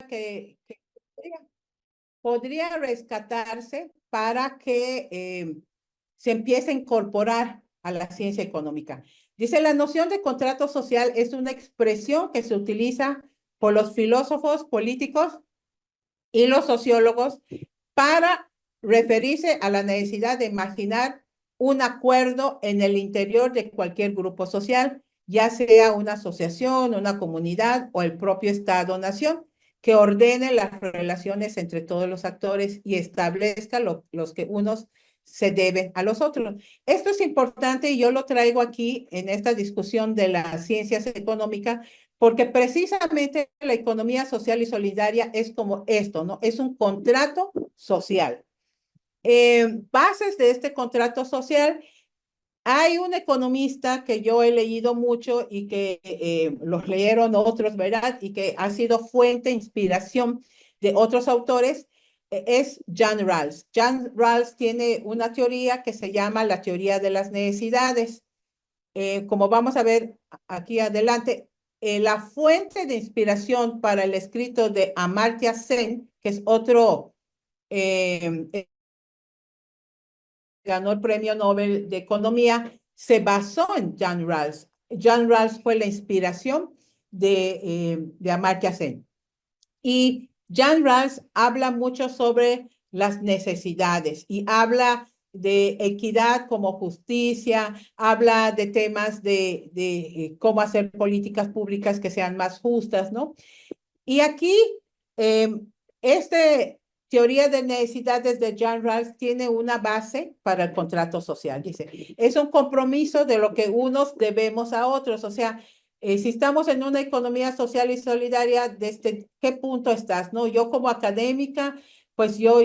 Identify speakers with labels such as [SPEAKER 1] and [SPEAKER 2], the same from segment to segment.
[SPEAKER 1] que podría rescatarse para que se empiece a incorporar a la ciencia económica. Dice, la noción de contrato social es una expresión que se utiliza por los filósofos políticos y los sociólogos para referirse a la necesidad de imaginar un acuerdo en el interior de cualquier grupo social, ya sea una asociación, una comunidad o el propio Estado-nación, que ordene las relaciones entre todos los actores y establezca los que unos se deben a los otros. Esto es importante y yo lo traigo aquí en esta discusión de las ciencias económicas porque precisamente la economía social y solidaria es como esto, ¿no? Es un contrato social. Bases de este contrato social, hay un economista que yo he leído mucho y que los leyeron otros, ¿verdad? Y que ha sido fuente, inspiración de otros autores, es John Rawls. John Rawls tiene una teoría que se llama la teoría de las necesidades. Como vamos a ver aquí adelante, la fuente de inspiración para el escrito de Amartya Sen, que es otro, ganó el premio Nobel de Economía, se basó en John Rawls. John Rawls fue la inspiración de Amartya Sen. Y John Rawls habla mucho sobre las necesidades y habla de equidad como justicia, habla de temas de cómo hacer políticas públicas que sean más justas, ¿no? Y aquí, eh, este teoría de necesidades de John Rawls tiene una base para el contrato social. Dice, es un compromiso de lo que unos debemos a otros. O sea, si estamos en una economía social y solidaria, ¿desde qué punto estás? ¿No? Yo como académica, pues yo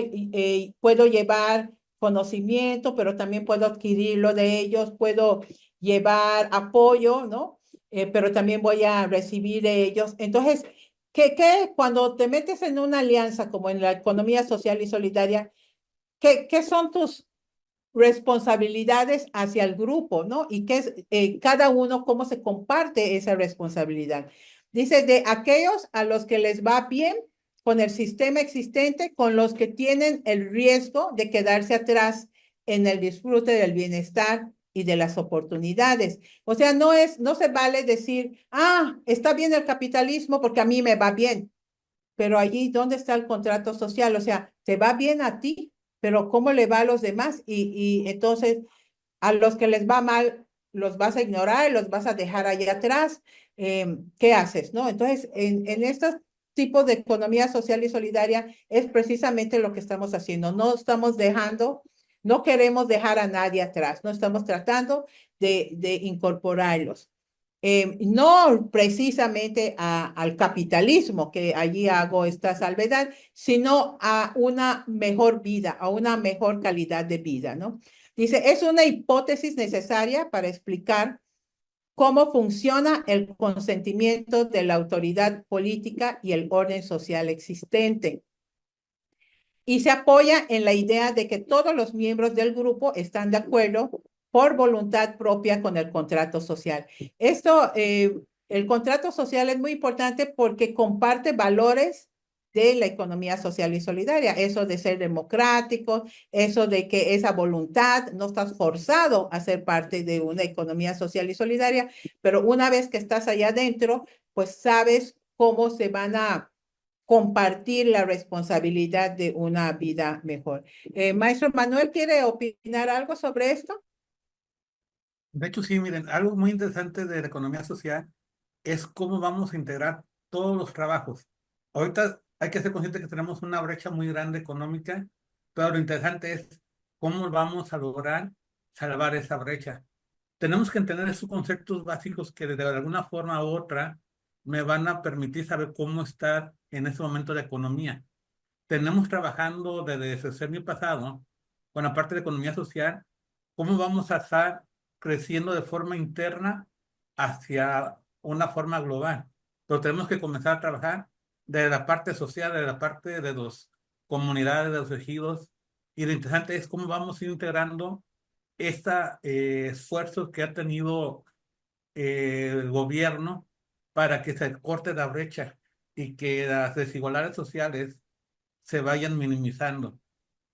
[SPEAKER 1] puedo llevar conocimiento, pero también puedo adquirirlo de ellos, puedo llevar apoyo, ¿no? Pero también voy a recibir de ellos. Entonces, cuando te metes en una alianza como en la economía social y solidaria, qué son tus responsabilidades hacia el grupo, ¿no? Y qué es cada uno, cómo se comparte esa responsabilidad. Dice, de aquellos a los que les va bien con el sistema existente, con los que tienen el riesgo de quedarse atrás en el disfrute del bienestar y de las oportunidades. O sea, no se vale decir, está bien el capitalismo porque a mí me va bien, pero allí, ¿dónde está el contrato social? O sea, te va bien a ti, pero ¿cómo le va a los demás? Y entonces, a los que les va mal, los vas a ignorar, los vas a dejar allá atrás. ¿Qué haces? ¿No? Entonces, en estos tipos de economía social y solidaria es precisamente lo que estamos haciendo. No estamos dejando, no queremos dejar a nadie atrás, no estamos tratando de incorporarlos. No precisamente al capitalismo, que allí hago esta salvedad, sino a una mejor vida, a una mejor calidad de vida, ¿no? Dice, es una hipótesis necesaria para explicar cómo funciona el consentimiento de la autoridad política y el orden social existente. Y se apoya en la idea de que todos los miembros del grupo están de acuerdo por voluntad propia con el contrato social. El contrato social es muy importante porque comparte valores de la economía social y solidaria, eso de ser democrático, eso de que esa voluntad, no estás forzado a ser parte de una economía social y solidaria, pero una vez que estás allá adentro, pues sabes cómo se van a compartir la responsabilidad de una vida mejor. Maestro Manuel, ¿quiere opinar algo sobre esto?
[SPEAKER 2] De hecho, sí, miren, algo muy interesante de la economía social es cómo vamos a integrar todos los trabajos. Ahorita hay que ser conscientes que tenemos una brecha muy grande económica, pero lo interesante es cómo vamos a lograr salvar esa brecha. Tenemos que entender esos conceptos básicos que de alguna forma u otra me van a permitir saber cómo estar en ese momento de economía. Tenemos trabajando desde el año pasado con la parte de economía social, cómo vamos a estar creciendo de forma interna hacia una forma global. Pero tenemos que comenzar a trabajar de la parte social, de la parte de las comunidades, de los ejidos. Y lo interesante es cómo vamos a ir integrando estos esfuerzos que ha tenido el gobierno para que se corte la brecha. y que las desigualdades sociales se vayan minimizando.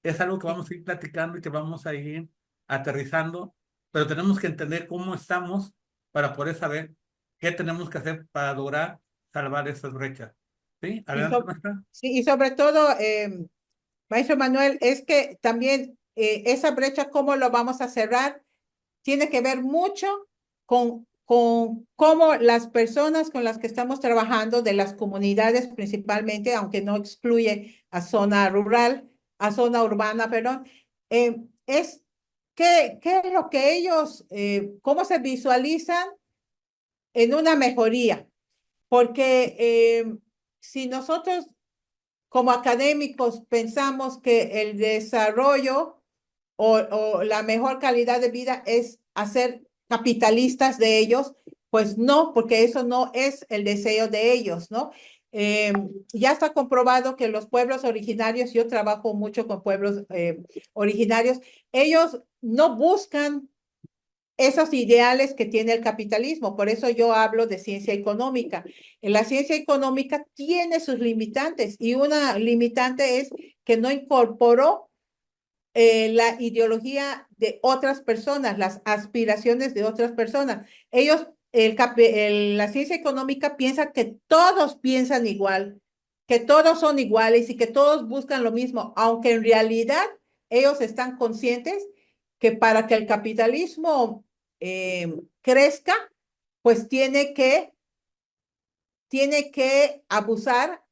[SPEAKER 2] Es algo que vamos a ir platicando y que vamos a ir aterrizando, pero tenemos que entender cómo estamos para poder saber qué tenemos que hacer para lograr salvar esas brechas. ¿Sí?
[SPEAKER 1] Y,
[SPEAKER 2] Adelante, maestra.
[SPEAKER 1] sí, y sobre todo, maestro Manuel, es que también esa brecha, ¿cómo lo vamos a cerrar? Tiene que ver mucho con cómo las personas con las que estamos trabajando, de las comunidades principalmente, aunque no excluye a zona rural, a zona urbana, perdón, es qué es lo que ellos, cómo se visualizan en una mejoría. Porque si nosotros como académicos pensamos que el desarrollo o la mejor calidad de vida es hacer capitalistas de ellos, pues no, porque eso no es el deseo de ellos, ¿no? Ya está comprobado que los pueblos originarios, yo trabajo mucho con pueblos originarios, ellos no buscan esos ideales que tiene el capitalismo. Por eso yo hablo de ciencia económica. La ciencia económica tiene sus limitantes y una limitante es que no incorporó la ideología de otras personas, las aspiraciones de otras personas. Ellos, la ciencia económica piensa que todos piensan igual, que todos son iguales y que todos buscan lo mismo, aunque en realidad ellos están conscientes que para que el capitalismo crezca, pues tiene que abusar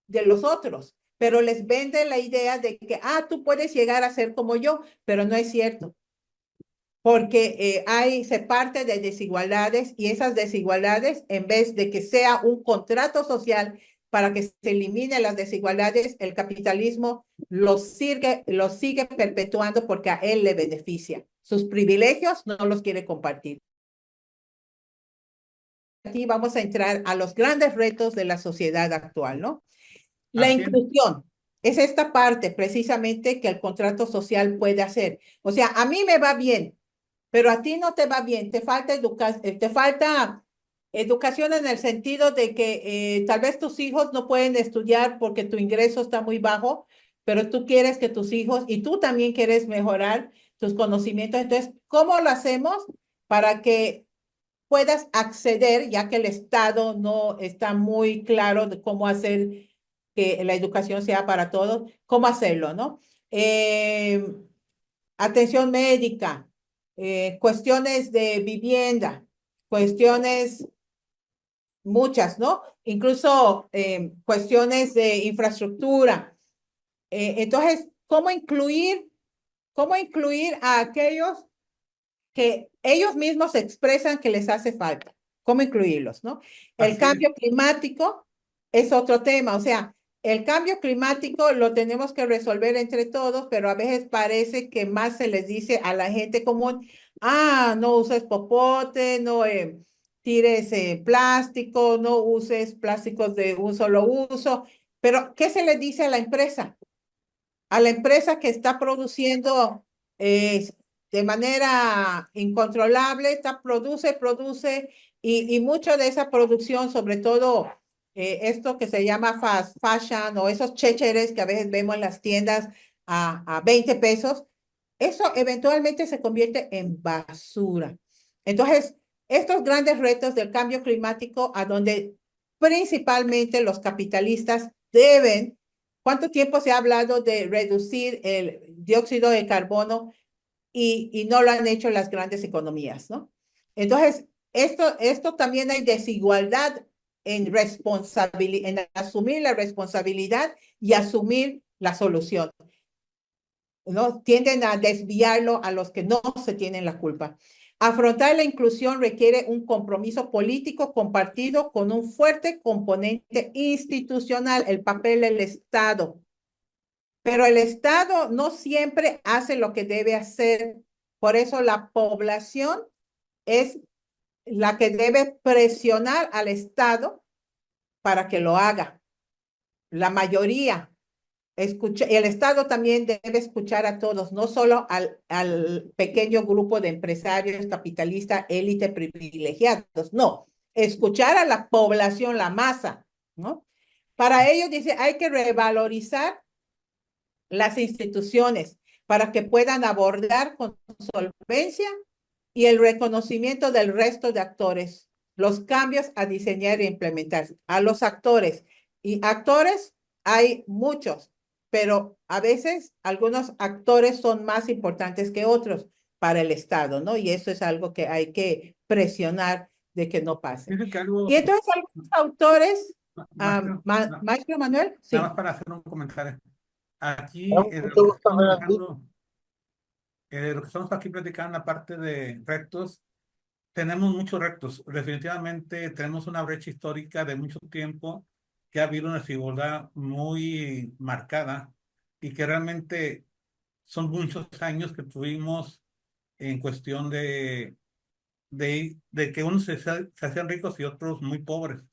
[SPEAKER 1] de los otros, pero les vende la idea de que, tú puedes llegar a ser como yo, pero no es cierto, porque se parte de desigualdades y esas desigualdades, en vez de que sea un contrato social para que se eliminen las desigualdades, el capitalismo los sigue perpetuando porque a él le beneficia. Sus privilegios no los quiere compartir. Aquí vamos a entrar a los grandes retos de la sociedad actual, ¿no? La
[SPEAKER 2] Así es.
[SPEAKER 1] inclusión es esta parte precisamente que el contrato social puede hacer. O sea, a mí me va bien, pero a ti no te va bien. Te falta educación en el sentido de que tal vez tus hijos no pueden estudiar porque tu ingreso está muy bajo, pero tú quieres que tus hijos y tú también quieres mejorar tus conocimientos. Entonces, ¿cómo lo hacemos para que puedas acceder, ya que el Estado no está muy claro de cómo hacer que la educación sea para todos, cómo hacerlo, ¿no? Eh, Atención médica, cuestiones de vivienda, cuestiones muchas, ¿no? Incluso cuestiones de infraestructura. Entonces, ¿cómo incluir a aquellos que ellos mismos expresan que les hace falta? ¿Cómo incluirlos, no? El
[SPEAKER 2] Así es.
[SPEAKER 1] cambio climático es otro tema, o sea, el cambio climático lo tenemos que resolver entre todos, pero a veces parece que más se les dice a la gente común, no uses popote, no tires plástico, no uses plásticos de un solo uso, pero ¿qué se le dice a la empresa? A la empresa que está produciendo eh, de manera incontrolable, produce, y mucho de esa producción, sobre todo esto que se llama fast fashion o esos chécheres que a veces vemos en las tiendas a 20 pesos, eso eventualmente se convierte en basura. Entonces, estos grandes retos del cambio climático, a donde principalmente los capitalistas deben. ¿Cuánto tiempo se ha hablado de reducir el dióxido de carbono y no lo han hecho las grandes economías, ¿no? Entonces, esto también hay desigualdad en asumir la responsabilidad y asumir la solución, ¿no? Tienden a desviarlo a los que no se tienen la culpa. Afrontar la inclusión requiere un compromiso político compartido con un fuerte componente institucional, el papel del Estado. Pero el Estado no siempre hace lo que debe hacer. Por eso la población es la que debe presionar al Estado para que lo haga. La mayoría. El Estado también debe escuchar a todos, no solo al pequeño grupo de empresarios, capitalistas, élite privilegiados. No, escuchar a la población, la masa, ¿no? Para ello, dice, hay que revalorizar las instituciones para que puedan abordar con solvencia y el reconocimiento del resto de actores, los cambios a diseñar e implementar. A los actores. Y actores hay muchos, pero a veces algunos actores son más importantes que otros para el Estado, ¿no? Y eso es algo que hay que presionar de que no pase.
[SPEAKER 2] Fíjate que algo,
[SPEAKER 1] Y entonces algunos autores,
[SPEAKER 2] maestro,
[SPEAKER 1] Maestro Manuel,
[SPEAKER 2] nada más
[SPEAKER 1] sí.
[SPEAKER 2] para hacer un comentario. Aquí,
[SPEAKER 3] Mucho gusto, Geraldine.
[SPEAKER 2] lo que estamos aquí platicando, la parte de retos, tenemos muchos retos. Definitivamente tenemos una brecha histórica de mucho tiempo, que ha habido una desigualdad muy marcada y que realmente son muchos años que tuvimos en cuestión de que unos se hacían ricos y otros muy pobres.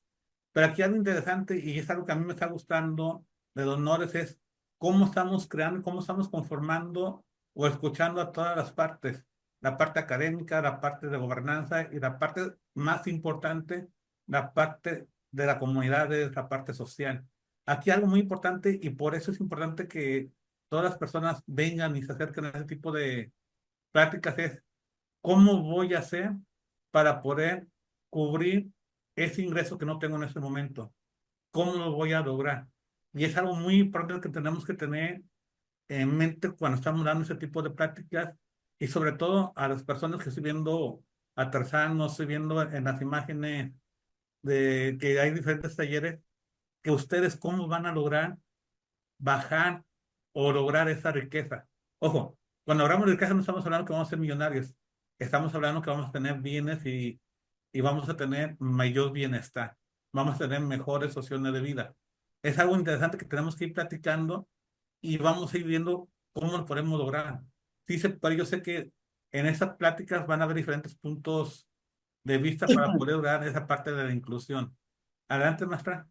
[SPEAKER 2] Pero aquí algo interesante, y es algo que a mí me está gustando de los honores, es cómo estamos creando, cómo estamos conformando o escuchando a todas las partes, la parte académica, la parte de gobernanza y la parte más importante, la parte de la comunidad, es la parte social. Aquí algo muy importante, y por eso es importante que todas las personas vengan y se acerquen a ese tipo de prácticas, es cómo voy a hacer para poder cubrir ese ingreso que no tengo en este momento. ¿Cómo lo voy a lograr? Y es algo muy importante que tenemos que tener en mente cuando estamos dando ese tipo de prácticas, y sobre todo a las personas que estoy viendo atrasados, estoy viendo en las imágenes de que hay diferentes talleres, que ustedes cómo van a lograr bajar o lograr esa riqueza. Ojo, cuando hablamos de riqueza no estamos hablando que vamos a ser millonarios, estamos hablando que vamos a tener bienes y vamos a tener mayor bienestar, vamos a tener mejores opciones de vida. Es algo interesante que tenemos que ir platicando y vamos a ir viendo cómo lo podemos lograr. Sí, pero yo sé que en esas pláticas van a haber diferentes puntos de vista para poder lograr esa parte de la inclusión. Adelante, maestra.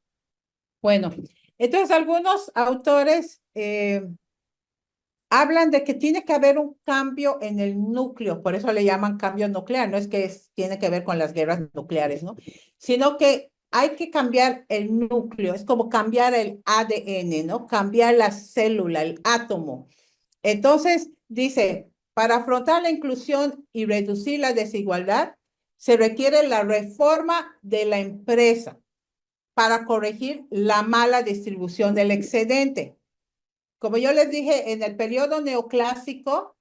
[SPEAKER 1] Bueno, entonces algunos autores hablan de que tiene que haber un cambio en el núcleo, por eso le llaman cambio nuclear, no es que tiene que ver con las guerras nucleares, ¿no? Sino que hay que cambiar el núcleo, es como cambiar el ADN, ¿no? Cambiar la célula, el átomo. Entonces, dice, para afrontar la inclusión y reducir la desigualdad, se requiere la reforma de la empresa para corregir la mala distribución del excedente. Como yo les dije, en el periodo neoclásico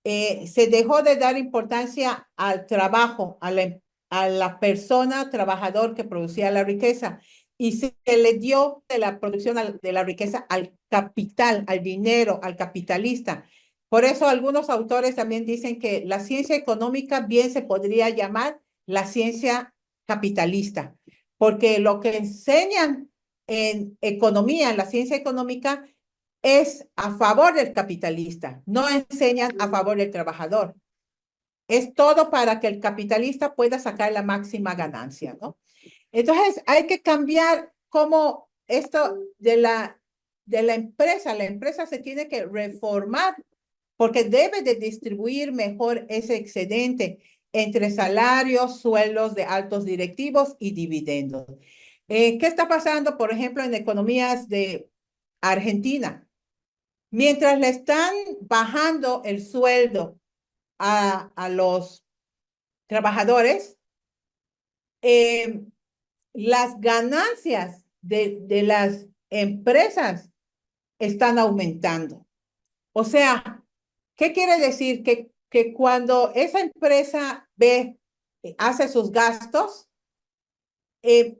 [SPEAKER 1] se dejó de dar importancia al trabajo, a la persona trabajador que producía la riqueza, y se le dio de la producción de la riqueza al capital, al dinero, al capitalista. Por eso algunos autores también dicen que la ciencia económica bien se podría llamar la ciencia capitalista, porque lo que enseñan en economía, en la ciencia económica, es a favor del capitalista, no enseñan a favor del trabajador. Es todo para que el capitalista pueda sacar la máxima ganancia, ¿no? Entonces, hay que cambiar cómo esto de la empresa se tiene que reformar porque debe de distribuir mejor ese excedente entre salarios, sueldos de altos directivos y dividendos. ¿Qué está pasando, por ejemplo, en economías de Argentina? Mientras le están bajando el sueldo a los trabajadores, eh, las ganancias de las empresas están aumentando. O sea, ¿qué quiere decir? Que cuando esa empresa ve, hace sus gastos, eh,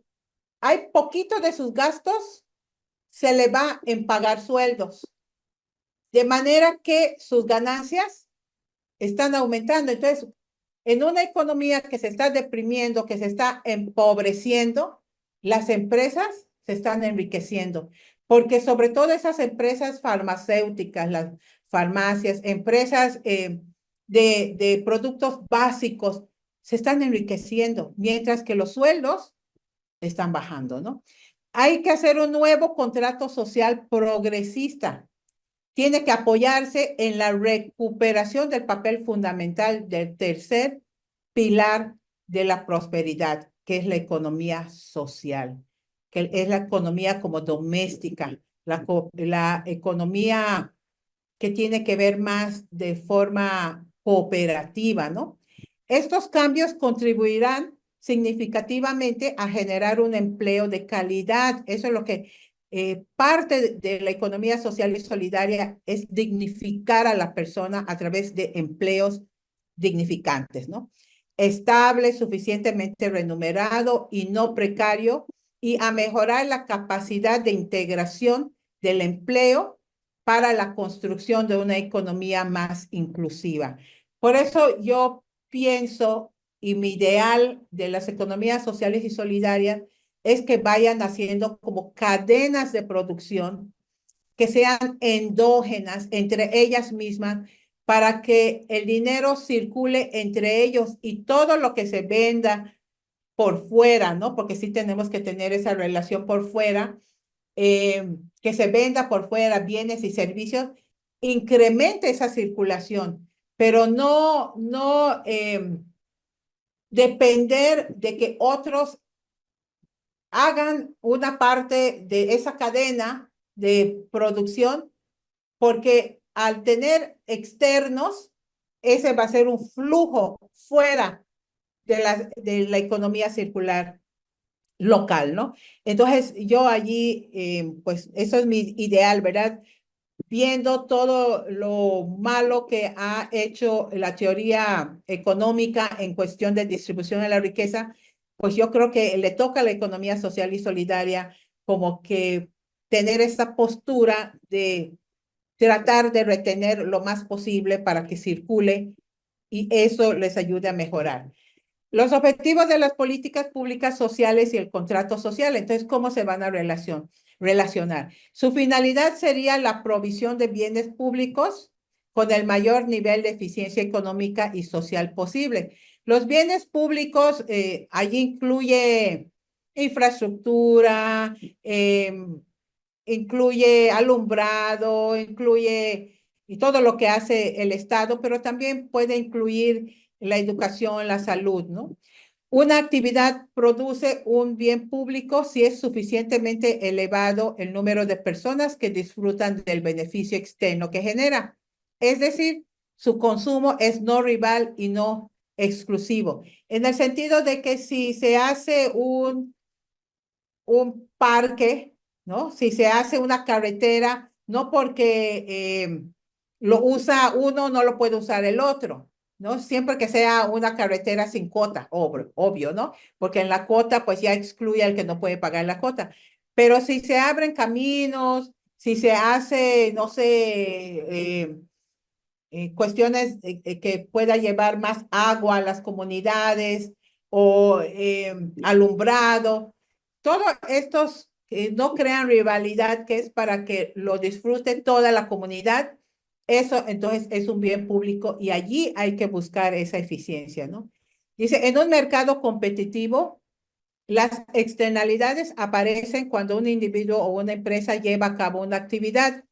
[SPEAKER 1] hay poquito de sus gastos, se le va en pagar sueldos. De manera que sus ganancias están aumentando. Entonces, en una economía que se está deprimiendo, que se está empobreciendo, las empresas se están enriqueciendo, porque sobre todo esas empresas farmacéuticas, las farmacias, empresas de productos básicos, se están enriqueciendo, mientras que los sueldos están bajando, ¿no? Hay que hacer un nuevo contrato social progresista, tiene que apoyarse en la recuperación del papel fundamental del tercer pilar de la prosperidad, que es la economía social. que es la economía como doméstica, la economía que tiene que ver más de forma cooperativa, ¿no? Estos cambios contribuirán significativamente a generar un empleo de calidad. Eso es lo que parte de la economía social y solidaria es dignificar a la persona a través de empleos dignificantes, ¿no? Estable, suficientemente remunerado y no precario, y a mejorar la capacidad de integración del empleo para la construcción de una economía más inclusiva. Por eso yo pienso, y mi ideal de las economías sociales y solidarias es que vayan haciendo como cadenas de producción que sean endógenas entre ellas mismas para que el dinero circule entre ellos y todo lo que se venda por fuera, ¿no? Porque sí tenemos que tener esa relación por fuera, que se venda por fuera bienes y servicios, incremente esa circulación, pero no depender de que otros hagan una parte de esa cadena de producción, porque al tener externos, ese va a ser un flujo fuera de la economía circular local, ¿no? Entonces, yo allí, pues eso es mi ideal, ¿verdad? Viendo todo lo malo que ha hecho la teoría económica en cuestión de distribución de la riqueza, pues yo creo que le toca a la economía social y solidaria como que tener esa postura de tratar de retener lo más posible para que circule y eso les ayude a mejorar. Los objetivos de las políticas públicas sociales y el contrato social. Entonces, ¿cómo se van a relacionar? Su finalidad sería la provisión de bienes públicos con el mayor nivel de eficiencia económica y social posible. Los bienes públicos, allí incluye infraestructura, incluye alumbrado, incluye y todo lo que hace el Estado, pero también puede incluir la educación, la salud, ¿no? Una actividad produce un bien público si es suficientemente elevado el número de personas que disfrutan del beneficio externo que genera. Es decir, su consumo es no rival y no exclusivo, en el sentido de que si se hace un parque, ¿no? Si se hace una carretera, no porque lo usa uno, no lo puede usar el otro, ¿no? Siempre que sea una carretera sin cuota, obvio, ¿no? Porque en la cuota, pues ya excluye al que no puede pagar la cuota. Pero si se abren caminos, si se hace, no sé, cuestiones que pueda llevar más agua a las comunidades o alumbrado. Todos estos no crean rivalidad, que es para que lo disfrute toda la comunidad. Eso entonces es un bien público y allí hay que buscar esa eficiencia, ¿no? Dice, en un mercado competitivo, las externalidades aparecen cuando un individuo o una empresa lleva a cabo una actividad,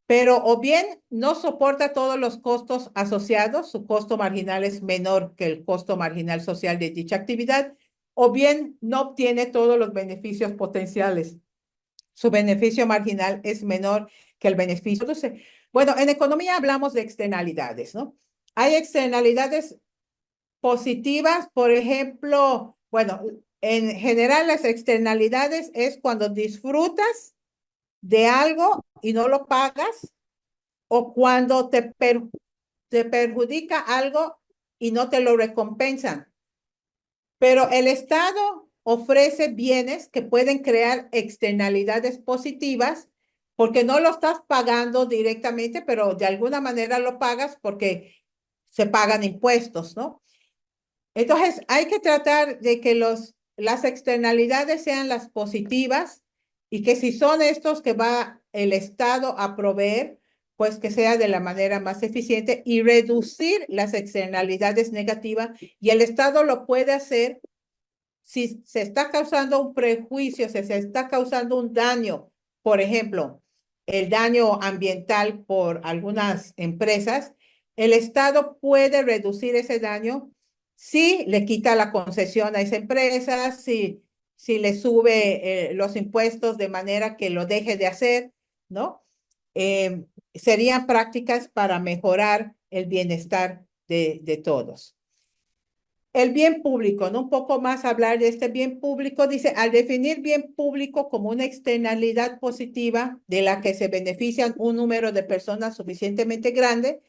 [SPEAKER 1] pero o bien no soporta todos los costos asociados, su costo marginal es menor que el costo marginal social de dicha actividad, o bien no obtiene todos los beneficios potenciales. Su beneficio marginal es menor que el beneficio. Entonces, bueno, en economía hablamos de externalidades, ¿no? Hay externalidades positivas, por ejemplo, bueno, en general las externalidades es cuando disfrutas de algo y no lo pagas, o cuando te perjudica algo y no te lo recompensan. Pero el Estado ofrece bienes que pueden crear externalidades positivas porque no lo estás pagando directamente, pero de alguna manera lo pagas porque se pagan impuestos, ¿no? Entonces, hay que tratar de que las externalidades sean las positivas y que si son estos que va el Estado a proveer, pues que sea de la manera más eficiente y reducir las externalidades negativas. Y el Estado lo puede hacer si se está causando un prejuicio, si se está causando un daño, por ejemplo, el daño ambiental por algunas empresas, el Estado puede reducir ese daño si le quita la concesión a esa empresa, si le sube los impuestos de manera que lo deje de hacer, ¿no? Serían prácticas para mejorar el bienestar de todos. El bien público, ¿no? Un poco más hablar de este bien público, dice, al definir bien público como una externalidad positiva de la que se benefician un número de personas suficientemente grande,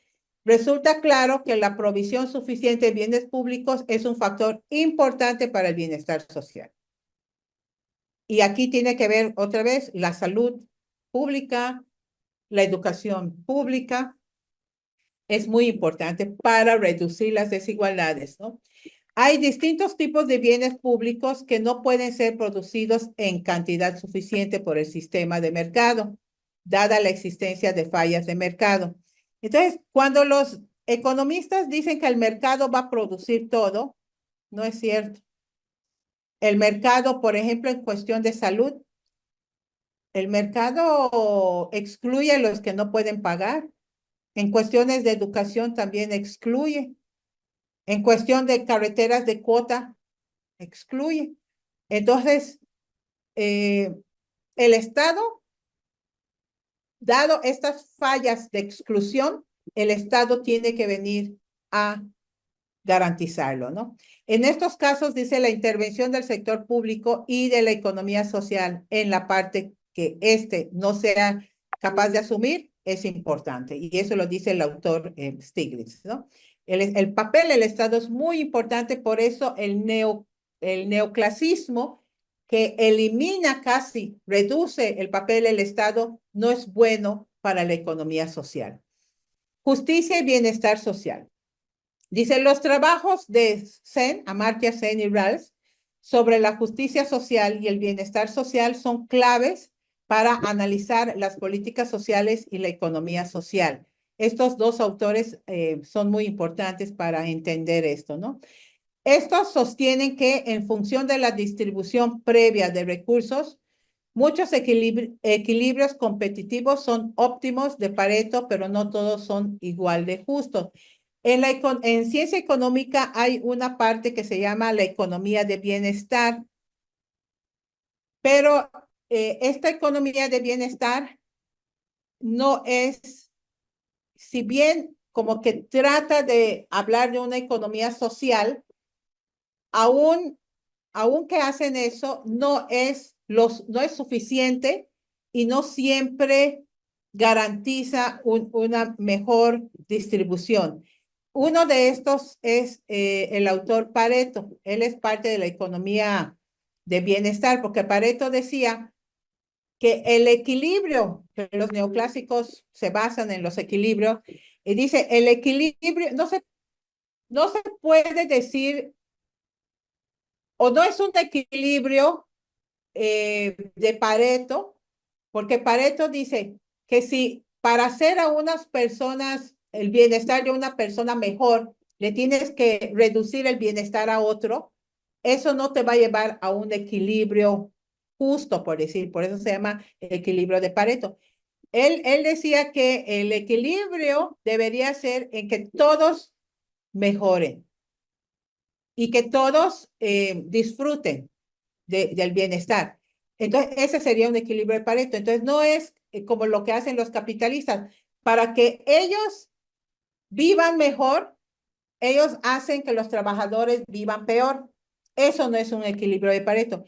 [SPEAKER 1] resulta claro que la provisión suficiente de bienes públicos es un factor importante para el bienestar social. Y aquí tiene que ver otra vez la salud pública, la educación pública, es muy importante para reducir las desigualdades, ¿no? Hay distintos tipos de bienes públicos que no pueden ser producidos en cantidad suficiente por el sistema de mercado, dada la existencia de fallas de mercado. Entonces, cuando los economistas dicen que el mercado va a producir todo, no es cierto. El mercado, por ejemplo, en cuestión de salud, el mercado excluye a los que no pueden pagar. En cuestiones de educación también excluye. En cuestión de carreteras de cuota, excluye. Entonces, el Estado, dado estas fallas de exclusión, el Estado tiene que venir a garantizarlo, ¿no? En estos casos, dice la intervención del sector público y de la economía social en la parte que no sea capaz de asumir es importante. Y eso lo dice el autor Stiglitz, ¿no? El papel del Estado es muy importante, por eso el neoclasismo que elimina casi, reduce el papel del Estado, no es bueno para la economía social. Justicia y bienestar social. Dice, los trabajos de Sen, Amartya Sen y Rawls sobre la justicia social y el bienestar social son claves para analizar las políticas sociales y la economía social. Estos dos autores son muy importantes para entender esto, ¿no? Estos sostienen que en función de la distribución previa de recursos, muchos equilibrios competitivos son óptimos de Pareto, pero no todos son igual de justos. En ciencia económica hay una parte que se llama la economía de bienestar, pero esta economía de bienestar no es, si bien como que trata de hablar de una economía social, aún que hacen eso, no es suficiente y no siempre garantiza una mejor distribución. Uno de estos es el autor Pareto. Él es parte de la economía de bienestar, porque Pareto decía que el equilibrio, que los neoclásicos se basan en los equilibrios, y dice, el equilibrio, no se puede decir, o no es un equilibrio de Pareto, porque Pareto dice que si para hacer a unas personas el bienestar de una persona mejor, le tienes que reducir el bienestar a otro, eso no te va a llevar a un equilibrio justo, por decir, por eso se llama equilibrio de Pareto. Él decía que el equilibrio debería ser en que todos mejoren y que todos disfruten del bienestar. Entonces, ese sería un equilibrio de Pareto. Entonces, no es como lo que hacen los capitalistas. Para que ellos vivan mejor, ellos hacen que los trabajadores vivan peor. Eso no es un equilibrio de Pareto.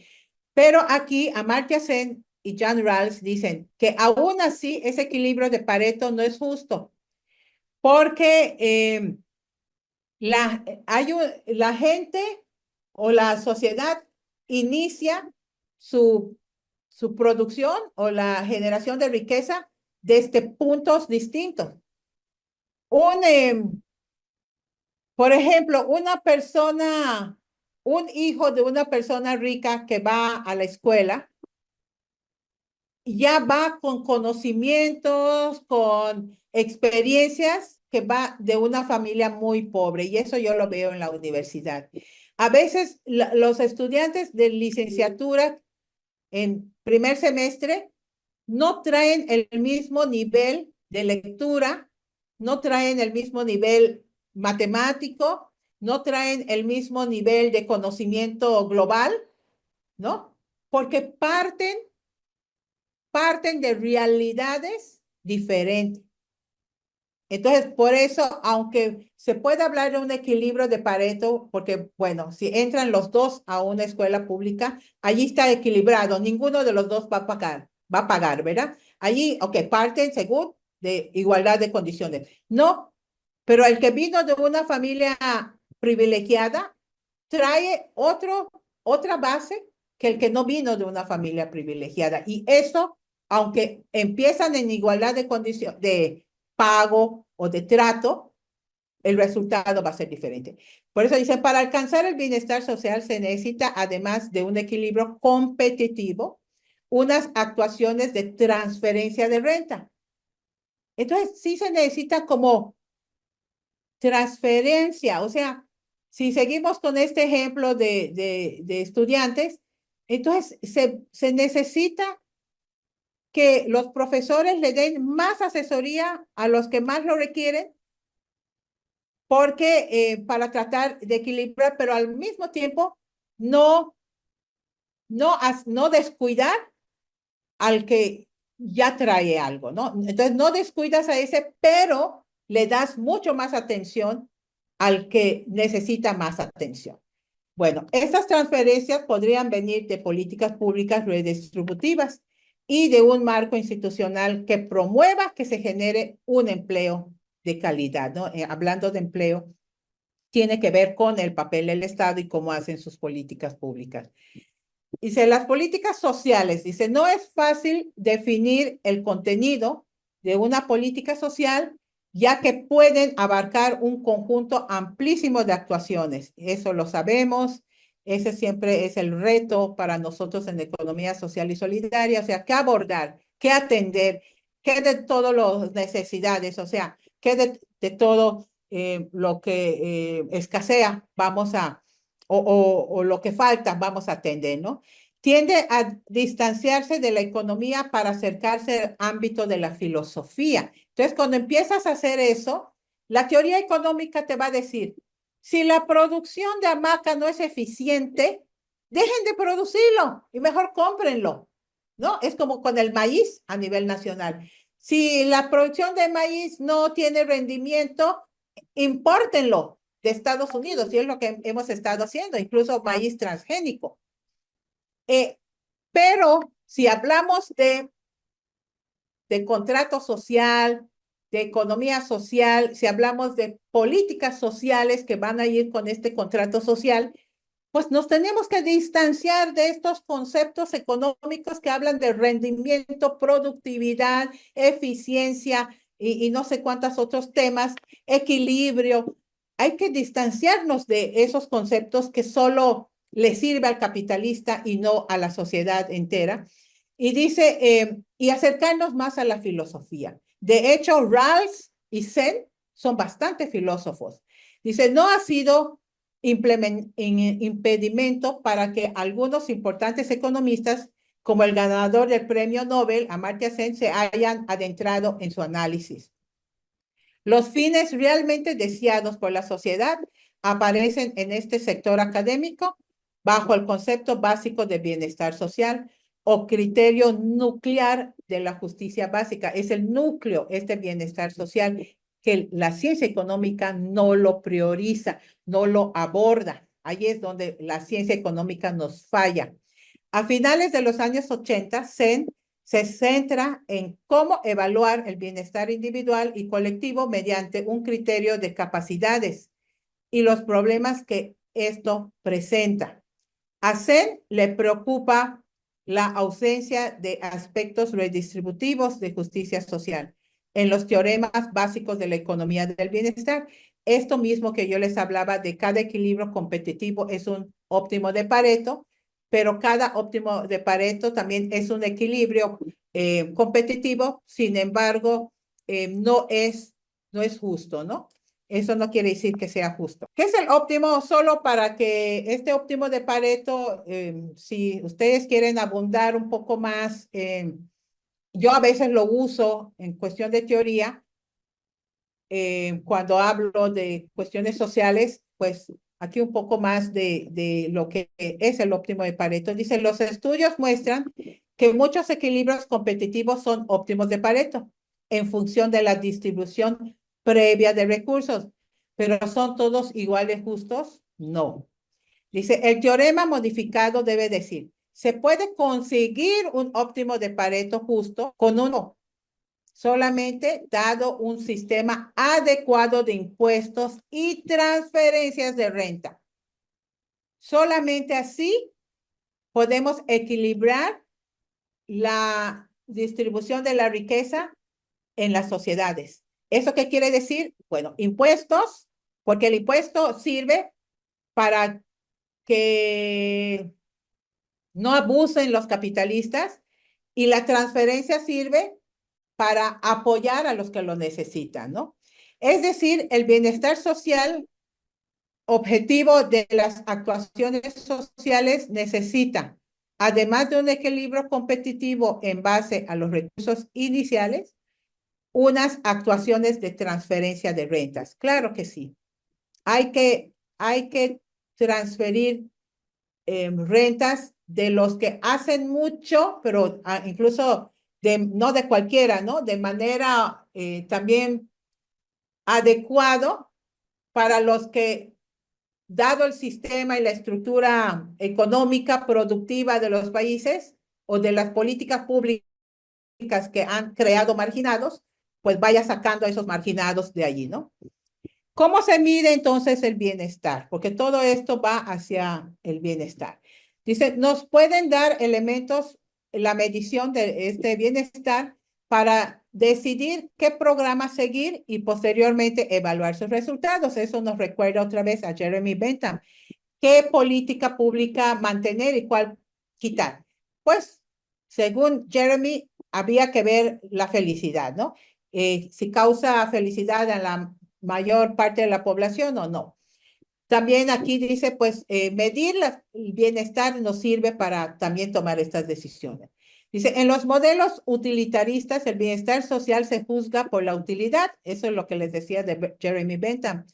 [SPEAKER 1] Pero aquí Amartya Sen y John Rawls dicen que aún así ese equilibrio de Pareto no es justo, porque la gente o la sociedad inicia su producción o la generación de riqueza desde puntos distintos. Por ejemplo, un hijo de una persona rica que va a la escuela, ya va con conocimientos, con experiencias que va de una familia muy pobre, y eso yo lo veo en la universidad. A veces los estudiantes de licenciatura en primer semestre no traen el mismo nivel de lectura, no traen el mismo nivel matemático, no traen el mismo nivel de conocimiento global, ¿no? porque parten de realidades diferentes. Entonces, por eso, aunque se puede hablar de un equilibrio de Pareto, porque, bueno, si entran los dos a una escuela pública, allí está equilibrado, ninguno de los dos va a pagar, ¿verdad? Allí, ok, parten según de igualdad de condiciones. No, pero el que vino de una familia privilegiada trae otra base que el que no vino de una familia privilegiada. Y eso, aunque empiezan en igualdad de condición, de pago o de trato, el resultado va a ser diferente. Por eso dice, para alcanzar el bienestar social se necesita, además de un equilibrio competitivo, unas actuaciones de transferencia de renta. Entonces, sí se necesita como transferencia, o sea, si seguimos con este ejemplo de estudiantes, entonces se necesita que los profesores le den más asesoría a los que más lo requieren, porque para tratar de equilibrar, pero al mismo tiempo no descuidar al que ya trae algo, ¿no? Entonces no descuidas a ese, pero le das mucho más atención al que necesita más atención. Bueno, estas transferencias podrían venir de políticas públicas redistributivas y de un marco institucional que promueva que se genere un empleo de calidad, ¿no? Hablando de empleo, tiene que ver con el papel del Estado y cómo hacen sus políticas públicas. Dice, las políticas sociales, dice, no es fácil definir el contenido de una política social, ya que pueden abarcar un conjunto amplísimo de actuaciones. Eso lo sabemos, ese siempre es el reto para nosotros en economía social y solidaria, o sea, qué abordar, qué atender, qué de todas las necesidades, o sea, qué de todo lo que escasea, o lo que falta, vamos a atender, ¿no? Tiende a distanciarse de la economía para acercarse al ámbito de la filosofía. Entonces, cuando empiezas a hacer eso, la teoría económica te va a decir, si la producción de hamaca no es eficiente, dejen de producirlo y mejor cómprenlo, ¿no? Es como con el maíz a nivel nacional. Si la producción de maíz no tiene rendimiento, impórtenlo de Estados Unidos, y es lo que hemos estado haciendo, incluso maíz transgénico. Pero si hablamos de contrato social, de economía social, si hablamos de políticas sociales que van a ir con este contrato social, pues nos tenemos que distanciar de estos conceptos económicos que hablan de rendimiento, productividad, eficiencia y no sé cuántos otros temas, equilibrio. Hay que distanciarnos de esos conceptos que solo le sirve al capitalista y no a la sociedad entera. Y dice, y acercarnos más a la filosofía. De hecho, Rawls y Sen son bastante filósofos. Dice, no ha sido impedimento para que algunos importantes economistas, como el ganador del premio Nobel, Amartya Sen, se hayan adentrado en su análisis. Los fines realmente deseados por la sociedad aparecen en este sector académico bajo el concepto básico de bienestar social o criterio nuclear de la justicia básica. Es el núcleo, este bienestar social, que la ciencia económica no lo prioriza, no lo aborda. Ahí es donde la ciencia económica nos falla. A finales de los años 80, Sen se centra en cómo evaluar el bienestar individual y colectivo mediante un criterio de capacidades y los problemas que esto presenta. A Sen le preocupa la ausencia de aspectos redistributivos de justicia social en los teoremas básicos de la economía del bienestar. Esto mismo que yo les hablaba de cada equilibrio competitivo es un óptimo de Pareto, pero cada óptimo de Pareto también es un equilibrio competitivo, sin embargo, no es justo, ¿no? Eso no quiere decir que sea justo. ¿Qué es el óptimo? Solo para que este óptimo de Pareto, si ustedes quieren abundar un poco más, yo a veces lo uso en cuestión de teoría, cuando hablo de cuestiones sociales, pues aquí un poco más de lo que es el óptimo de Pareto. Dice, los estudios muestran que muchos equilibrios competitivos son óptimos de Pareto en función de la distribución previa de recursos, pero ¿son todos iguales justos? No. Dice, el teorema modificado debe decir, se puede conseguir un óptimo de Pareto justo con uno, solamente dado un sistema adecuado de impuestos y transferencias de renta. Solamente así podemos equilibrar la distribución de la riqueza en las sociedades. ¿Eso qué quiere decir? Bueno, impuestos, porque el impuesto sirve para que no abusen los capitalistas y la transferencia sirve para apoyar a los que lo necesitan, ¿no? Es decir, el bienestar social objetivo de las actuaciones sociales necesita, además de un equilibrio competitivo en base a los recursos iniciales, unas actuaciones de transferencia de rentas. Claro que sí. Hay que transferir rentas de los que hacen mucho, pero incluso no de cualquiera, ¿no? De manera también adecuado para los que, dado el sistema y la estructura económica productiva de los países o de las políticas públicas que han creado marginados, pues vaya sacando a esos marginados de allí, ¿no? ¿Cómo se mide entonces el bienestar? Porque todo esto va hacia el bienestar. Dice, nos pueden dar elementos, la medición de este bienestar para decidir qué programa seguir y posteriormente evaluar sus resultados. Eso nos recuerda otra vez a Jeremy Bentham. ¿Qué política pública mantener y cuál quitar? Pues, según Jeremy, había que ver la felicidad, ¿no? Si causa felicidad a la mayor parte de la población o no. También aquí dice, pues, medir el bienestar nos sirve para también tomar estas decisiones. Dice, en los modelos utilitaristas, el bienestar social se juzga por la utilidad. Eso es lo que les decía de Jeremy Bentham,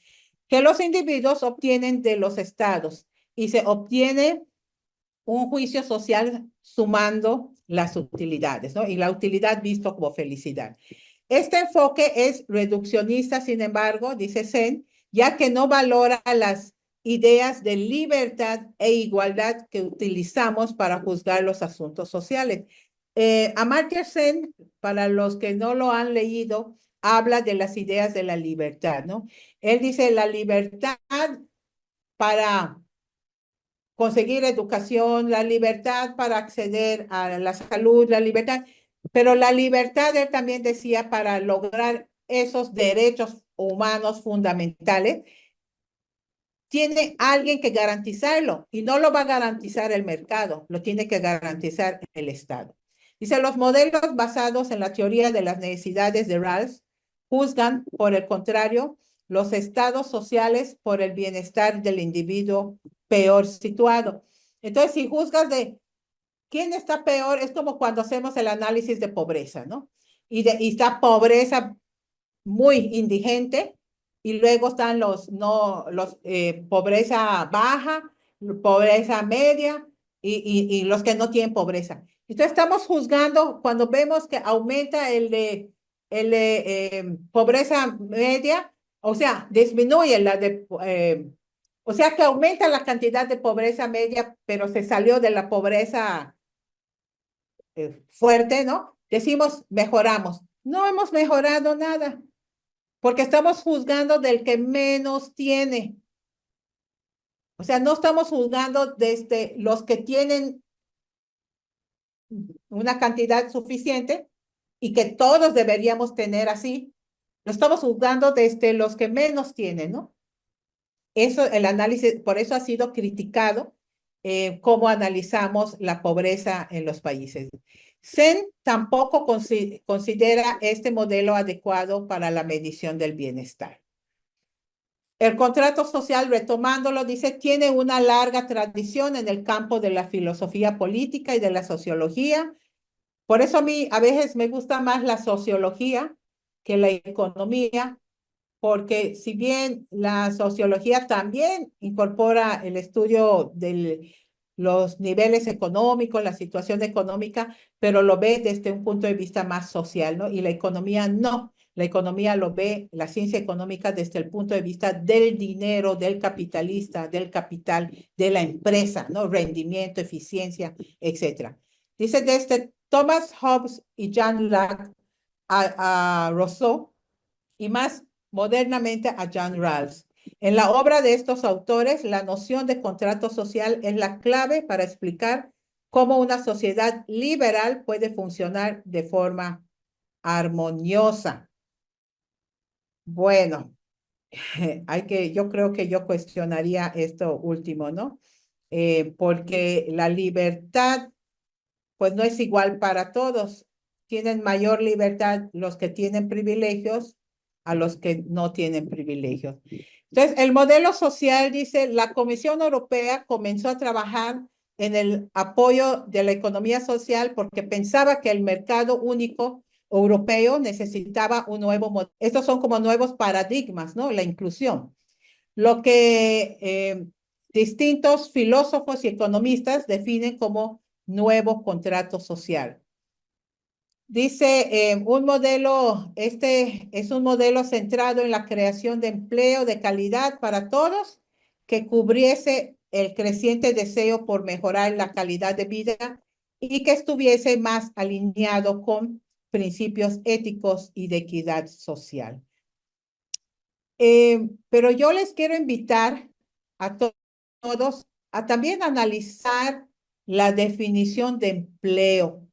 [SPEAKER 1] que los individuos obtienen de los estados y se obtiene un juicio social sumando las utilidades, ¿no? Y la utilidad visto como felicidad. Este enfoque es reduccionista, sin embargo, dice Sen, ya que no valora las ideas de libertad e igualdad que utilizamos para juzgar los asuntos sociales. Amartya Sen, para los que no lo han leído, habla de las ideas de la libertad, ¿no? Él dice la libertad para conseguir educación, la libertad para acceder a la salud, la libertad, pero la libertad, él también decía, para lograr esos derechos humanos fundamentales, tiene alguien que garantizarlo y no lo va a garantizar el mercado, lo tiene que garantizar el Estado. Dice, los modelos basados en la teoría de las necesidades de Rawls juzgan, por el contrario, los estados sociales por el bienestar del individuo peor situado. Entonces, si juzgas de quién está peor, es como cuando hacemos el análisis de pobreza, ¿no? Y está pobreza muy indigente y luego están pobreza baja, pobreza media y los que no tienen pobreza. Entonces estamos juzgando cuando vemos que aumenta el de pobreza media, o sea, disminuye o sea que aumenta la cantidad de pobreza media, pero se salió de la pobreza fuerte, ¿no? Decimos, mejoramos. No hemos mejorado nada porque estamos juzgando del que menos tiene. O sea, no estamos juzgando desde los que tienen una cantidad suficiente y que todos deberíamos tener así. Lo estamos juzgando desde los que menos tienen, ¿no? Eso, el análisis, por eso ha sido criticado cómo analizamos la pobreza en los países. Sen tampoco considera este modelo adecuado para la medición del bienestar. El contrato social, retomándolo, dice, tiene una larga tradición en el campo de la filosofía política y de la sociología. Por eso a mí a veces me gusta más la sociología que la economía, porque si bien la sociología también incorpora el estudio de los niveles económicos, la situación económica, pero lo ve desde un punto de vista más social, ¿no? Y la economía no. La economía lo ve, la ciencia económica, desde el punto de vista del dinero, del capitalista, del capital, de la empresa, ¿no? Rendimiento, eficiencia, etcétera. Dice desde Thomas Hobbes y Jean Jacques a Rousseau, y más modernamente a Jean Rawls. En la obra de estos autores, la noción de contrato social es la clave para explicar cómo una sociedad liberal puede funcionar de forma armoniosa. Bueno, yo creo que yo cuestionaría esto último, ¿no? Porque la libertad, pues no es igual para todos. Tienen mayor libertad los que tienen privilegios a los que no tienen privilegios. Entonces, el modelo social, dice, la Comisión Europea comenzó a trabajar en el apoyo de la economía social porque pensaba que el mercado único europeo necesitaba un nuevo modelo. Estos son como nuevos paradigmas, ¿no? La inclusión. Lo que distintos filósofos y economistas definen como nuevo contrato social. Dice, este es un modelo centrado en la creación de empleo de calidad para todos, que cubriese el creciente deseo por mejorar la calidad de vida y que estuviese más alineado con principios éticos y de equidad social. Pero yo les quiero invitar a todos a también analizar la definición de empleo,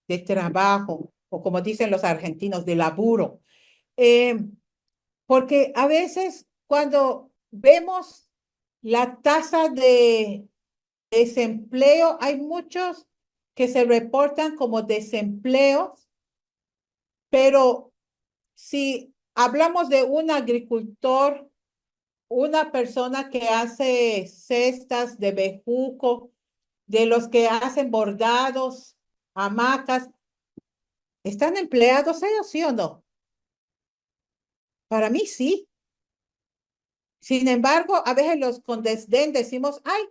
[SPEAKER 1] de trabajo, o como dicen los argentinos, de laburo. Eh, Porque a veces cuando vemos la tasa de desempleo, hay muchos que se reportan como desempleos, pero si hablamos de un agricultor, una persona que hace cestas de bejuco, de los que hacen bordados, hamacas, ¿están empleados ellos, sí o no? Para mí sí. Sin embargo, a veces los con desdén decimos, ay,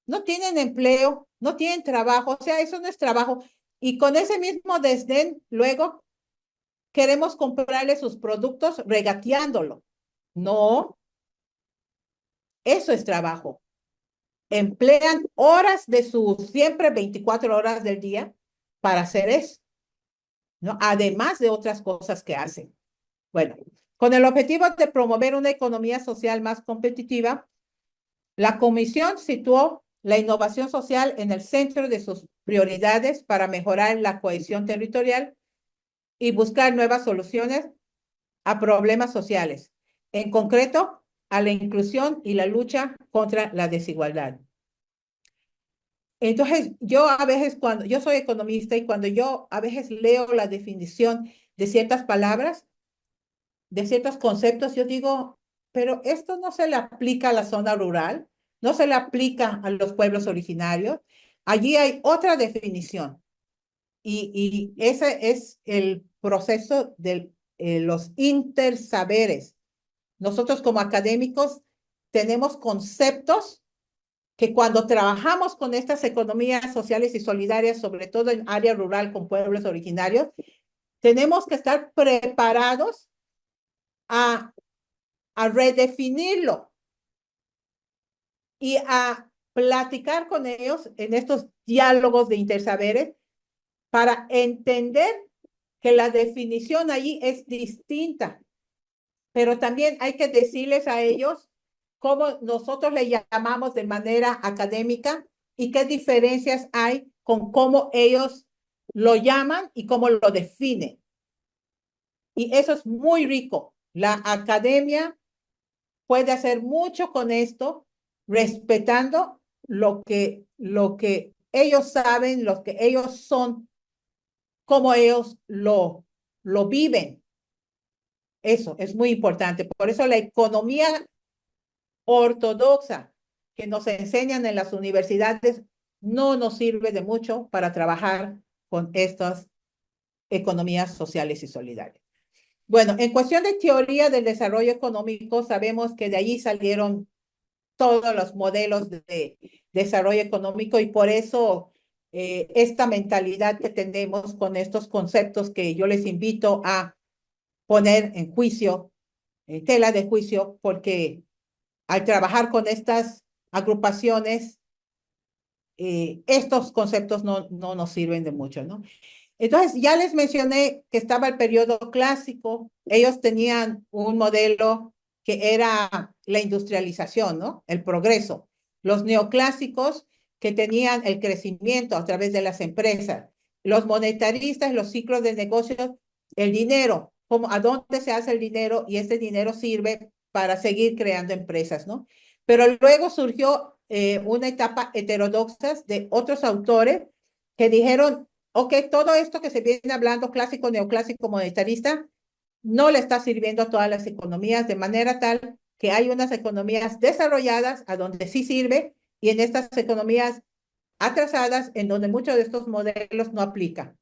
[SPEAKER 1] no tienen empleo, no tienen trabajo, o sea, eso no es trabajo. Y con ese mismo desdén, luego queremos comprarle sus productos regateándolo. No, eso es trabajo. Emplean horas de sus siempre 24 horas del día para hacer eso, ¿no? Además de otras cosas que hacen. Bueno, con el objetivo de promover una economía social más competitiva, la Comisión situó la innovación social en el centro de sus prioridades para mejorar la cohesión territorial y buscar nuevas soluciones a problemas sociales, en concreto a la inclusión y la lucha contra la desigualdad. Entonces, yo a veces cuando yo soy economista y cuando yo a veces leo la definición de ciertas palabras, de ciertos conceptos, yo digo, pero esto no se le aplica a la zona rural, no se le aplica a los pueblos originarios. Allí hay otra definición y ese es el proceso de los intersaberes. Nosotros como académicos tenemos conceptos que cuando trabajamos con estas economías sociales y solidarias, sobre todo en área rural con pueblos originarios, tenemos que estar preparados a, a redefinirlo y a platicar con ellos en estos diálogos de intersaberes para entender que la definición allí es distinta, pero también hay que decirles a ellos cómo nosotros le llamamos de manera académica y qué diferencias hay con cómo ellos lo llaman y cómo lo definen. Y eso es muy rico. La academia puede hacer mucho con esto, respetando lo que ellos saben, lo que ellos son, cómo ellos lo viven. Eso es muy importante. Por eso la economía ortodoxa que nos enseñan en las universidades no nos sirve de mucho para trabajar con estas economías sociales y solidarias. Bueno, en cuestión de teoría del desarrollo económico, sabemos que de allí salieron todos los modelos de desarrollo económico y por eso esta mentalidad que tenemos con estos conceptos que yo les invito a poner en juicio, tela de juicio, porque al trabajar con estas agrupaciones, estos conceptos no nos sirven de mucho, ¿no? Entonces, ya les mencioné que estaba el periodo clásico. Ellos tenían un modelo que era la industrialización, ¿no? El progreso. Los neoclásicos que tenían el crecimiento a través de las empresas. Los monetaristas, los ciclos de negocios, el dinero, cómo, a dónde se hace el dinero y este dinero sirve para seguir creando empresas, ¿no? Pero luego surgió una etapa heterodoxa de otros autores que dijeron, ok, todo esto que se viene hablando, clásico, neoclásico, monetarista, no le está sirviendo a todas las economías, de manera tal que hay unas economías desarrolladas a donde sí sirve y en estas economías atrasadas en donde muchos de estos modelos no aplican.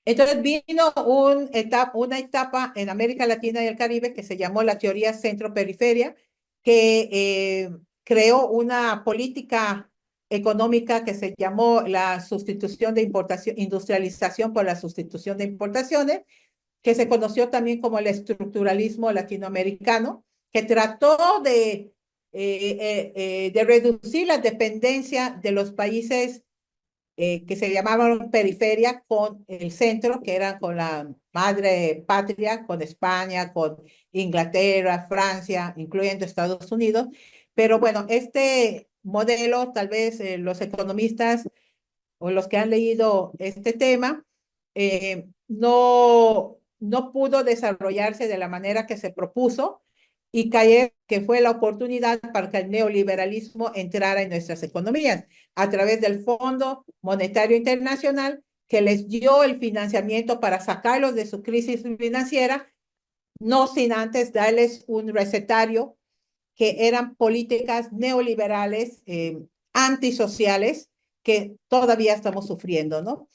[SPEAKER 1] Entonces vino una etapa en América Latina y el Caribe que se llamó la teoría centro-periferia, que creó una política económica que se llamó la sustitución de importación, industrialización por la sustitución de importaciones, que se conoció también como el estructuralismo latinoamericano, que trató de reducir la dependencia de los países que se llamaban periferia con el centro, que eran con la madre patria, con España, con Inglaterra, Francia, incluyendo Estados Unidos. Pero bueno, este modelo, tal vez los economistas o los que han leído este tema, no pudo desarrollarse de la manera que se propuso y caer que fue la oportunidad para que el neoliberalismo entrara en nuestras economías a través del Fondo Monetario Internacional que les dio el financiamiento para sacarlos de su crisis financiera, no sin antes darles un recetario que eran políticas neoliberales, antisociales, que todavía estamos sufriendo, ¿no?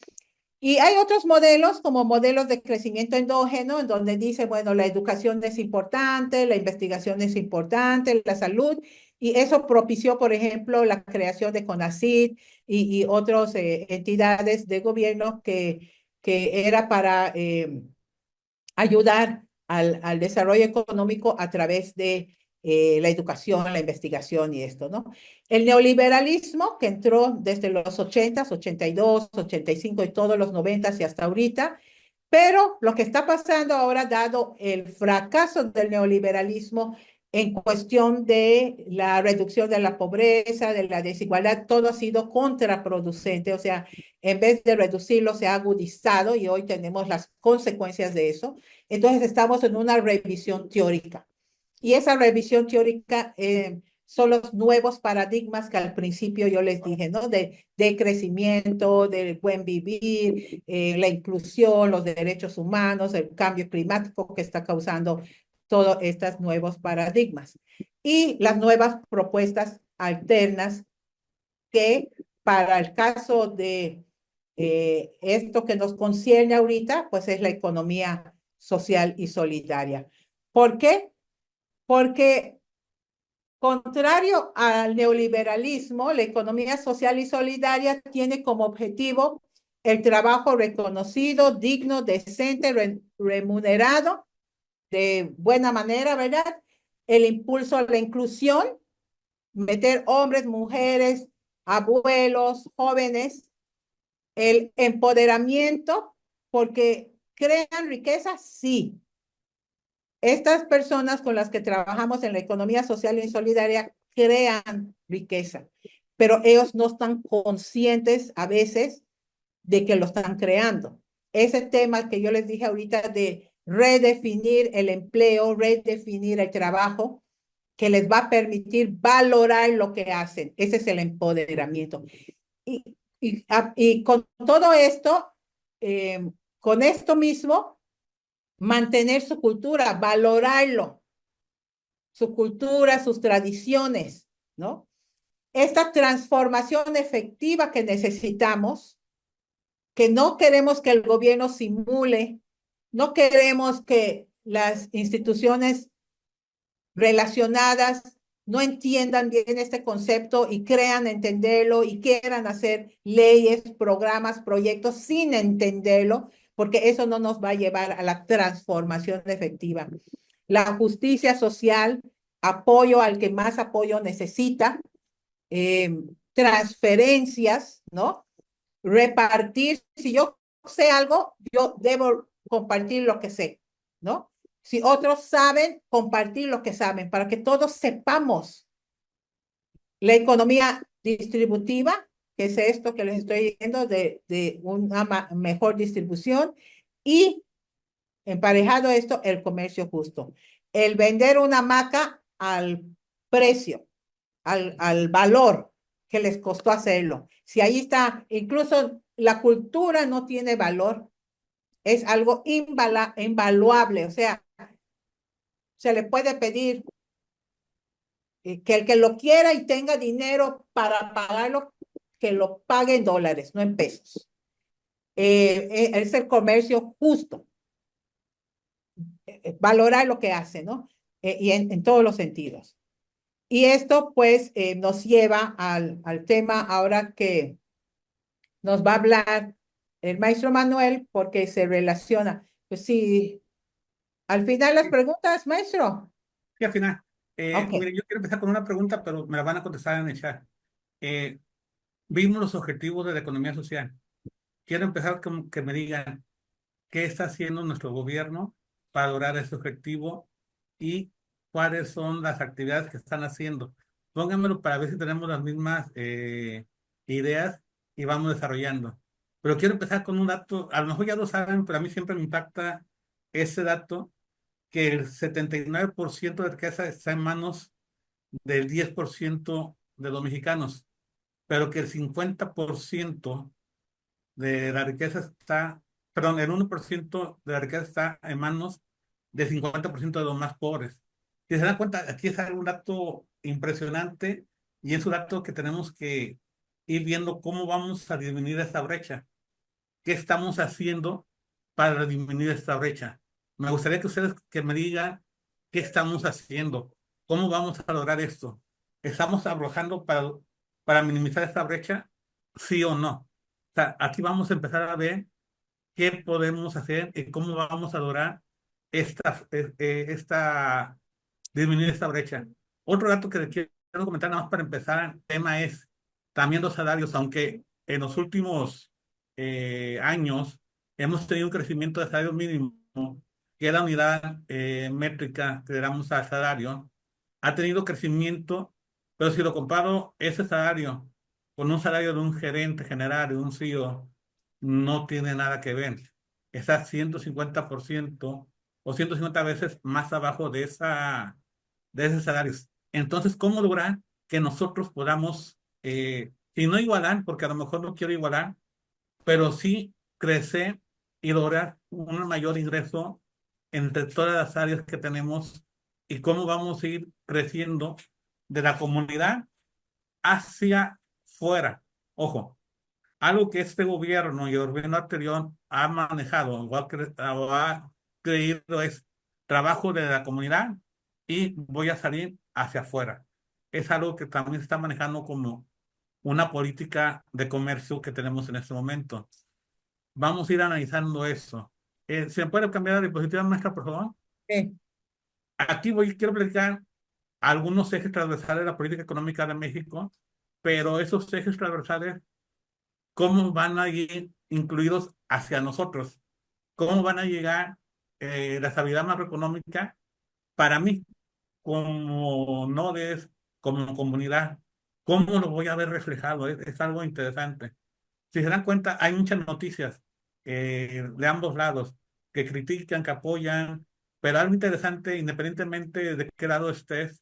[SPEAKER 1] Y hay otros modelos, como modelos de crecimiento endógeno, en donde dice, bueno, la educación es importante, la investigación es importante, la salud, y eso propició, por ejemplo, la creación de CONACYT y otras entidades de gobierno que era para ayudar al desarrollo económico a través de la educación, la investigación y esto, ¿no? El neoliberalismo que entró desde los 80s, 82, 85 y todos los 90 y hasta ahorita, pero lo que está pasando ahora, dado el fracaso del neoliberalismo en cuestión de la reducción de la pobreza, de la desigualdad, todo ha sido contraproducente, o sea, en vez de reducirlo, se ha agudizado y hoy tenemos las consecuencias de eso. Entonces estamos en una revisión teórica. Y esa revisión teórica son los nuevos paradigmas que al principio yo les dije, ¿no? De crecimiento, del buen vivir, la inclusión, los derechos humanos, el cambio climático que está causando todos estos nuevos paradigmas. Y las nuevas propuestas alternas que para el caso de esto que nos concierne ahorita, pues es la economía social y solidaria. ¿Por qué? Porque contrario al neoliberalismo, la economía social y solidaria tiene como objetivo el trabajo reconocido, digno, decente, remunerado, de buena manera, ¿verdad? El impulso a la inclusión, meter hombres, mujeres, abuelos, jóvenes, el empoderamiento, porque crean riqueza, sí. Estas personas con las que trabajamos en la economía social y solidaria crean riqueza, pero ellos no están conscientes a veces de que lo están creando. Ese tema que yo les dije ahorita de redefinir el empleo, redefinir el trabajo, que les va a permitir valorar lo que hacen. Ese es el empoderamiento. Y, y con todo esto, con esto mismo, mantener su cultura, valorarlo, su cultura, sus tradiciones, ¿no? Esta transformación efectiva que necesitamos, que no queremos que el gobierno simule no queremos que las instituciones relacionadas no entiendan bien este concepto y crean entenderlo y quieran hacer leyes, programas, proyectos sin entenderlo, porque eso no nos va a llevar a la transformación efectiva. La justicia social, apoyo al que más apoyo necesita, transferencias, ¿no? Repartir, si yo sé algo, yo debo compartir lo que sé, ¿no? Si otros saben, compartir lo que saben, para que todos sepamos la economía distributiva, que es esto que les estoy diciendo, de una mejor distribución, y emparejado esto, el comercio justo. El vender una hamaca al precio, al valor que les costó hacerlo. Si ahí está, incluso la cultura no tiene valor, es algo invaluable, o sea, se le puede pedir que el que lo quiera y tenga dinero para pagarlo, que lo pague en dólares, no en pesos. Es el comercio justo, valorar lo que hace, ¿no? Y en todos los sentidos. Y esto pues nos lleva al tema ahora que nos va a hablar el maestro Manuel porque se relaciona. Pues sí, al final las preguntas, maestro.
[SPEAKER 2] Y al final,
[SPEAKER 1] Ok.
[SPEAKER 2] mire, yo quiero empezar con una pregunta, pero me la van a contestar en el chat. Eh, Vimos los objetivos de la economía social. Quiero empezar con que me digan qué está haciendo nuestro gobierno para lograr ese objetivo y cuáles son las actividades que están haciendo. Pónganmelo para ver si tenemos las mismas ideas y vamos desarrollando. Pero quiero empezar con un dato, a lo mejor ya lo saben, pero a mí siempre me impacta ese dato, que el 79% de riqueza está en manos del 10% de los mexicanos, pero que el 50% de la riqueza está, perdón, el 1% de la riqueza está en manos del 50% de los más pobres. Si se dan cuenta, aquí es un dato impresionante y es un dato que tenemos que ir viendo cómo vamos a disminuir esta brecha. ¿Qué estamos haciendo para disminuir esta brecha? Me gustaría que ustedes que me digan qué estamos haciendo, cómo vamos a lograr esto. ¿Estamos trabajando para minimizar esta brecha? ¿Sí o no? O sea, aquí vamos a empezar a ver qué podemos hacer y cómo vamos a lograr esta disminuir esta brecha. Otro dato que les quiero comentar nada más para empezar el tema es también los salarios, aunque en los últimos años hemos tenido un crecimiento de salario mínimo, que es la unidad métrica que le damos al salario, ha tenido crecimiento, pero si lo comparo ese salario con un salario de un gerente general, de un CEO, no tiene nada que ver. Está 150% o 150 veces más abajo de esos salarios. Entonces, ¿cómo lograr que nosotros podamos, si no igualar, porque a lo mejor no quiero igualar, pero sí crecer y lograr un mayor ingreso entre todas las áreas que tenemos y cómo vamos a ir creciendo de la comunidad hacia fuera? Ojo, algo que este gobierno y el gobierno anterior ha manejado o ha creído es trabajo de la comunidad y voy a salir hacia afuera. Es algo que también se está manejando como una política de comercio que tenemos en este momento. Vamos a ir analizando eso. ¿Se puede cambiar la diapositiva, maestra, por favor?
[SPEAKER 1] Sí.
[SPEAKER 2] Aquí quiero platicar algunos ejes transversales de la política económica de México, pero esos ejes transversales, ¿cómo van a ir incluidos hacia nosotros? ¿Cómo van a llegar la estabilidad macroeconómica para mí como nodes, como comunidad? ¿Cómo lo voy a ver reflejado? Es algo interesante. Si se dan cuenta, hay muchas noticias de ambos lados que critican, que apoyan, pero algo interesante, independientemente de qué lado estés,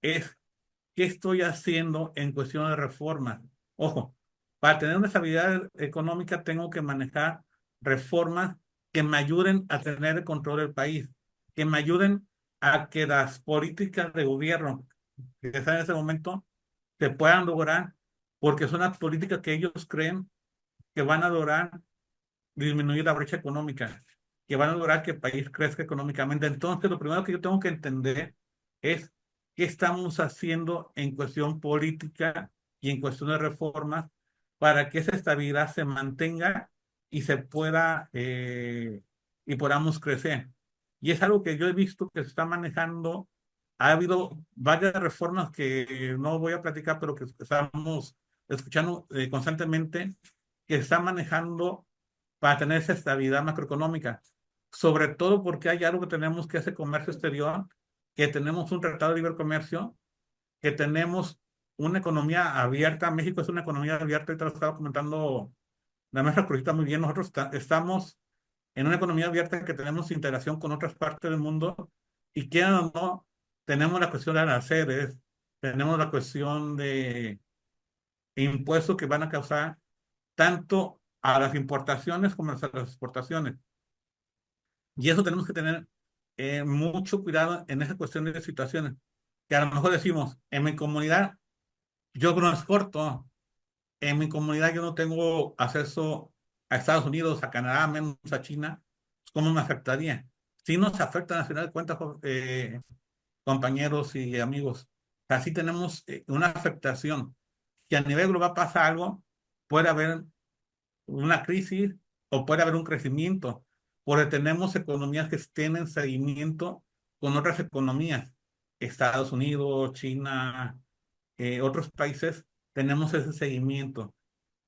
[SPEAKER 2] es qué estoy haciendo en cuestión de reformas. Ojo, para tener una estabilidad económica tengo que manejar reformas que me ayuden a tener el control del país, que me ayuden a que las políticas de gobierno que están en ese momento se puedan lograr, porque son las políticas que ellos creen que van a lograr disminuir la brecha económica. que van a lograr que el país crezca económicamente. Entonces, lo primero que yo tengo que entender es qué estamos haciendo en cuestión política y en cuestión de reformas para que esa estabilidad se mantenga y se pueda y podamos crecer. Y es algo que yo he visto que se está manejando. Ha habido varias reformas que no voy a platicar, pero que estamos escuchando constantemente, que están manejando para tener esa estabilidad macroeconómica. Sobre todo porque hay algo que tenemos que hacer comercio exterior, que tenemos un tratado de libre comercio, que tenemos una economía abierta. México es una economía abierta, y te lo estaba comentando la maestra Cruzita muy bien. Nosotros estamos en una economía abierta que tenemos integración con otras partes del mundo y que o no, tenemos la cuestión de aranceles, tenemos la cuestión de impuestos que van a causar tanto a las importaciones como a las exportaciones. Y eso tenemos que tener mucho cuidado en esa cuestión de situaciones. Que a lo mejor decimos, en mi comunidad yo no exporto, en mi comunidad yo no tengo acceso a Estados Unidos, a Canadá, menos a China. ¿Cómo me afectaría? Sí nos afecta al final de cuentas, compañeros y amigos. Así tenemos una afectación. Que a nivel global pasa algo, puede haber una crisis o puede haber un crecimiento, porque tenemos economías que tienen seguimiento con otras economías. Estados Unidos, China, otros países, tenemos ese seguimiento.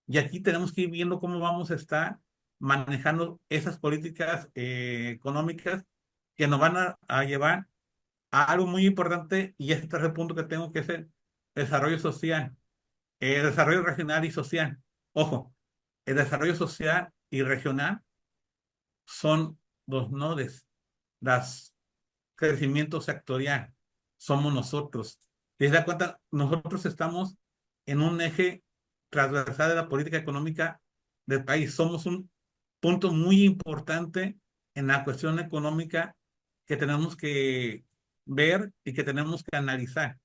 [SPEAKER 2] Y aquí tenemos que ir viendo cómo vamos a estar manejando esas políticas económicas que nos van a llevar a algo muy importante, y este es el punto que tengo que hacer: desarrollo social, desarrollo regional y social. Ojo, el desarrollo social y regional son los nodes, las crecimiento sectorial, somos nosotros. Si se da cuenta, nosotros estamos en un eje transversal de la política económica del país. Somos un punto muy importante en la cuestión económica que tenemos que ver y que tenemos que analizar.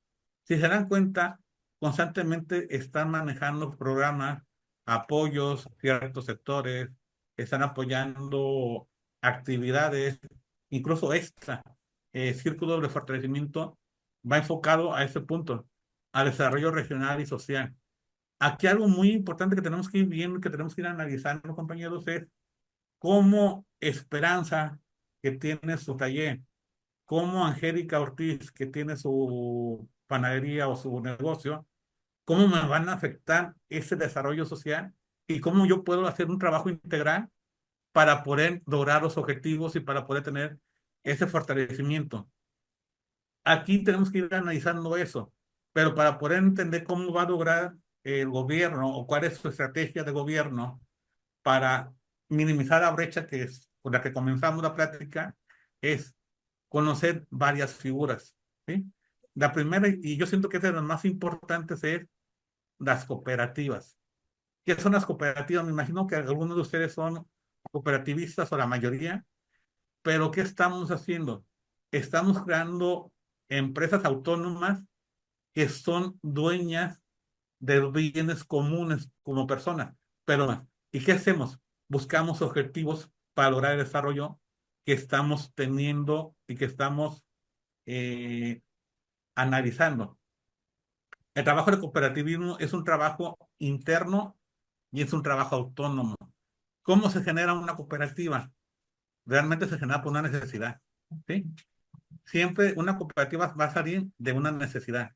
[SPEAKER 2] Si se dan cuenta, constantemente están manejando programas, apoyos, ciertos sectores, están apoyando actividades, incluso extra. Círculo de fortalecimiento va enfocado a ese punto, al desarrollo regional y social. Aquí algo muy importante que tenemos que ir viendo, que tenemos que ir analizando, compañeros, es cómo Esperanza, que tiene su taller, cómo Angélica Ortiz, que tiene su panadería o su negocio, cómo me van a afectar ese desarrollo social y cómo yo puedo hacer un trabajo integral para poder lograr los objetivos y para poder tener ese fortalecimiento. Aquí tenemos que ir analizando eso, pero para poder entender cómo va a lograr el gobierno o cuál es su estrategia de gobierno para minimizar la brecha que es con la que comenzamos la plática, es conocer varias figuras, ¿sí? La primera, y yo siento que es de las más importantes, es las cooperativas. ¿Qué son las cooperativas? Me imagino que algunos de ustedes son cooperativistas o la mayoría, pero ¿qué estamos haciendo? Estamos creando empresas autónomas que son dueñas de bienes comunes como personas. Pero, ¿y qué hacemos? Buscamos objetivos para lograr el desarrollo que estamos teniendo y que estamos eh, analizando. El trabajo de cooperativismo es un trabajo interno y es un trabajo autónomo. ¿Cómo se genera una cooperativa? Realmente se genera por una necesidad, ¿sí? Siempre una cooperativa va a salir de una necesidad.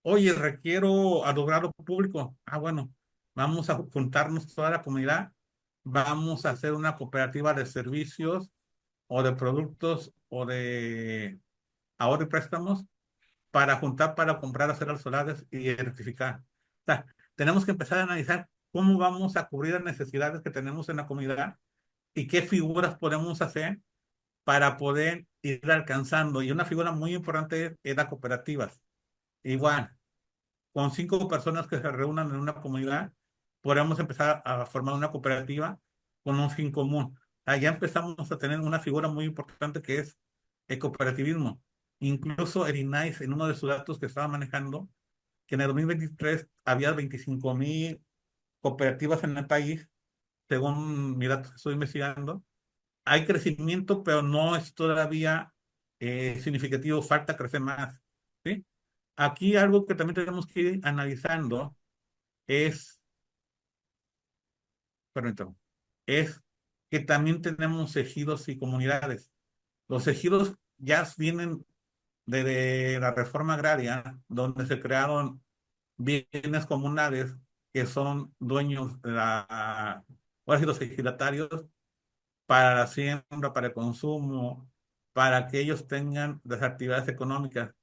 [SPEAKER 2] Oye, requiero lograr lo público. Ah, bueno, vamos a juntarnos toda la comunidad, vamos a hacer una cooperativa de servicios o de productos o de ahorro y préstamos para juntar, para comprar aceros solares y electrificar. O sea, tenemos que empezar a analizar cómo vamos a cubrir las necesidades que tenemos en la comunidad y qué figuras podemos hacer para poder ir alcanzando. Y una figura muy importante es las cooperativas. Igual, con 5 personas que se reúnan en una comunidad, podemos empezar a formar una cooperativa con un fin común. Allá empezamos a tener una figura muy importante que es el cooperativismo. Incluso el INAIS, en uno de sus datos que estaba manejando, que en el 2023 había 25,000 cooperativas en el país, según mi dato que estoy investigando. hay crecimiento, pero no es todavía significativo, falta crecer más, ¿sí? Aquí algo que también tenemos que ir analizando es, permítame, es que también tenemos ejidos y comunidades. Los ejidos ya vienen de la reforma agraria, donde se crearon bienes comunales que son dueños de ahora sí, los ejidatarios para la siembra, para el consumo, para que ellos tengan las actividades económicas.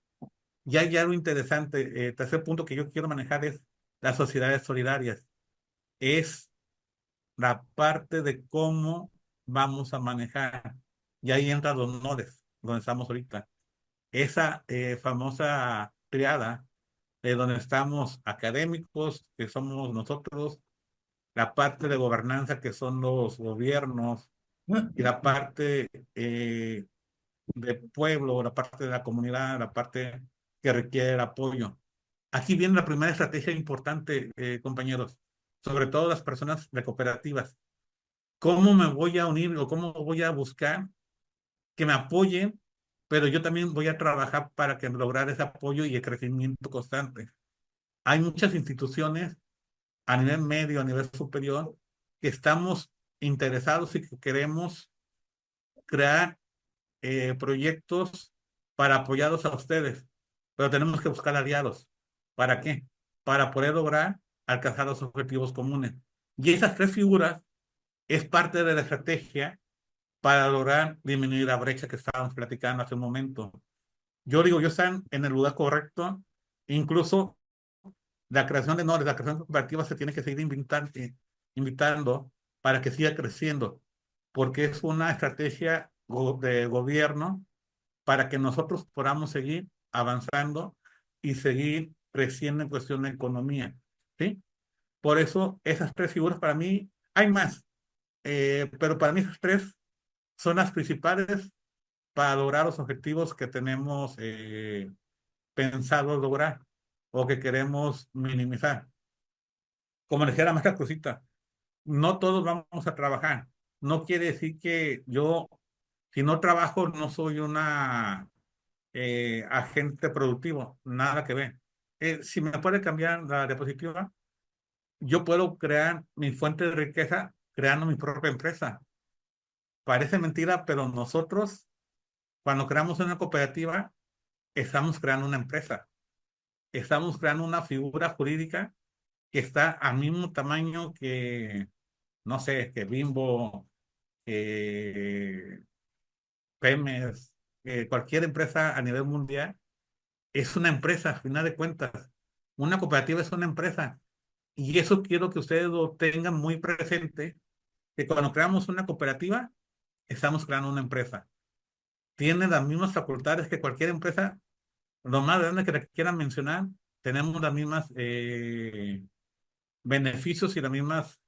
[SPEAKER 2] Y hay algo interesante, tercer punto que yo quiero manejar es las sociedades solidarias. Es la parte de cómo vamos a manejar. Y ahí entra los nodes, donde estamos ahorita. Esa famosa triada de donde estamos académicos, que somos nosotros, la parte de gobernanza, que son los gobiernos, y la parte de pueblo, la parte de la comunidad, la parte que requiere el apoyo. Aquí viene la primera estrategia importante, compañeros, sobre todo las personas de cooperativas. ¿Cómo me voy a unir o cómo voy a buscar que me apoyen, pero yo también voy a trabajar para que lograr ese apoyo y el crecimiento constante? Hay muchas instituciones a nivel medio, a nivel superior, que estamos interesados y que queremos crear proyectos para apoyarlos a ustedes, pero tenemos que buscar aliados. ¿Para qué? Para poder lograr alcanzar los objetivos comunes. Y esas tres figuras es parte de la estrategia para lograr disminuir la brecha que estábamos platicando hace un momento. Yo digo, yo están en el lugar correcto, incluso la creación de nodes, la creación de cooperativas se tiene que seguir invitando para que siga creciendo, porque es una estrategia de gobierno para que nosotros podamos seguir avanzando y seguir creciendo en cuestión de economía, ¿sí? Por eso esas tres figuras para mí, hay más, pero para mí esas tres son las principales para lograr los objetivos que tenemos pensado lograr o que queremos minimizar. Como decía la maestra Cruzita, no todos vamos a trabajar. No quiere decir que yo, si no trabajo, no soy una agente productivo, nada que ver. Si me puede cambiar la diapositiva, yo puedo crear mi fuente de riqueza creando mi propia empresa. Parece mentira, pero nosotros, cuando creamos una cooperativa, estamos creando una empresa. Estamos creando una figura jurídica que está al mismo tamaño que, no sé, que Bimbo, que Pemex, cualquier empresa a nivel mundial. Es una empresa, a final de cuentas. Una cooperativa es una empresa. Y eso quiero que ustedes lo tengan muy presente, que cuando creamos una cooperativa, estamos creando una empresa. Tiene las mismas facultades que cualquier empresa, lo más grande que te quieran mencionar, tenemos las mismas beneficios y las mismas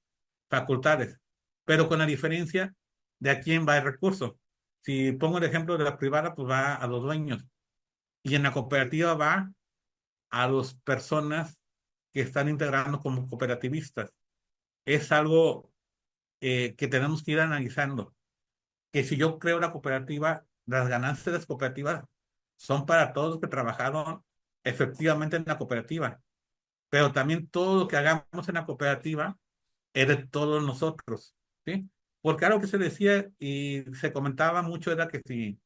[SPEAKER 2] facultades, pero con la diferencia de a quién va el recurso. Si pongo el ejemplo de la privada, pues va a los dueños. Y en la cooperativa va a las personas que están integrando como cooperativistas. Es algo que tenemos que ir analizando. Que si yo creo la cooperativa, las ganancias de las cooperativas son para todos los que trabajaron efectivamente en la cooperativa, pero también todo lo que hagamos en la cooperativa es de todos nosotros, ¿sí? Porque algo que se decía y se comentaba mucho era que si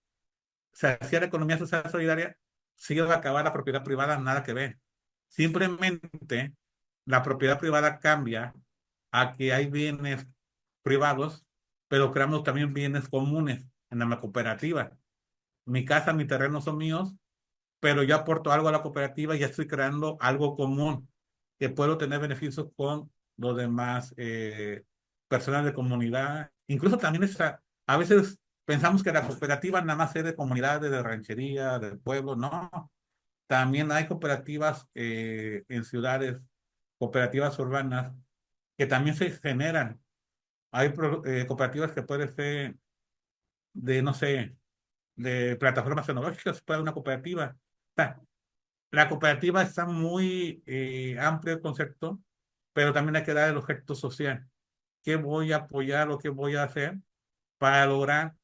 [SPEAKER 2] se hacía la economía social solidaria, si iba a acabar la propiedad privada, nada que ver. Simplemente la propiedad privada cambia a que hay bienes privados, pero creamos también bienes comunes en la cooperativa. Mi casa, mi terreno son míos, pero yo aporto algo a la cooperativa y ya estoy creando algo común que puedo tener beneficios con los demás personas de comunidad. Incluso también a veces pensamos que la cooperativa nada más es de comunidades, de ranchería, del pueblo. No, también hay cooperativas en ciudades, cooperativas urbanas, que también se generan. Hay cooperativas que pueden ser de, no sé, de plataformas tecnológicas, puede una cooperativa. La cooperativa está muy amplio el concepto, pero también hay que dar el objeto social. ¿Qué voy a apoyar o qué voy a hacer para lograr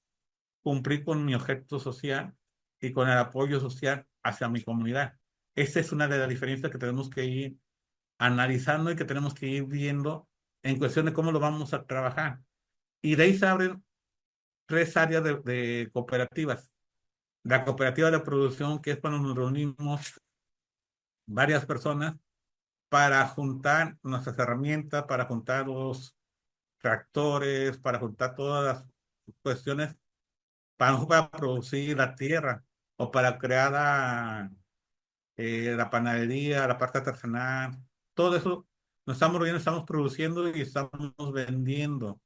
[SPEAKER 2] cumplir con mi objeto social y con el apoyo social hacia mi comunidad. Esta es una de las diferencias que tenemos que ir analizando y que tenemos que ir viendo en cuestión de cómo lo vamos a trabajar. Y de ahí se abren tres áreas de cooperativas. La cooperativa de producción, que es cuando nos reunimos varias personas para juntar nuestras herramientas, para juntar los tractores, para juntar todas las cuestiones para producir la tierra o para crear la panadería, la parte artesanal. Todo eso nos estamos reuniendo, estamos produciendo y estamos vendiendo.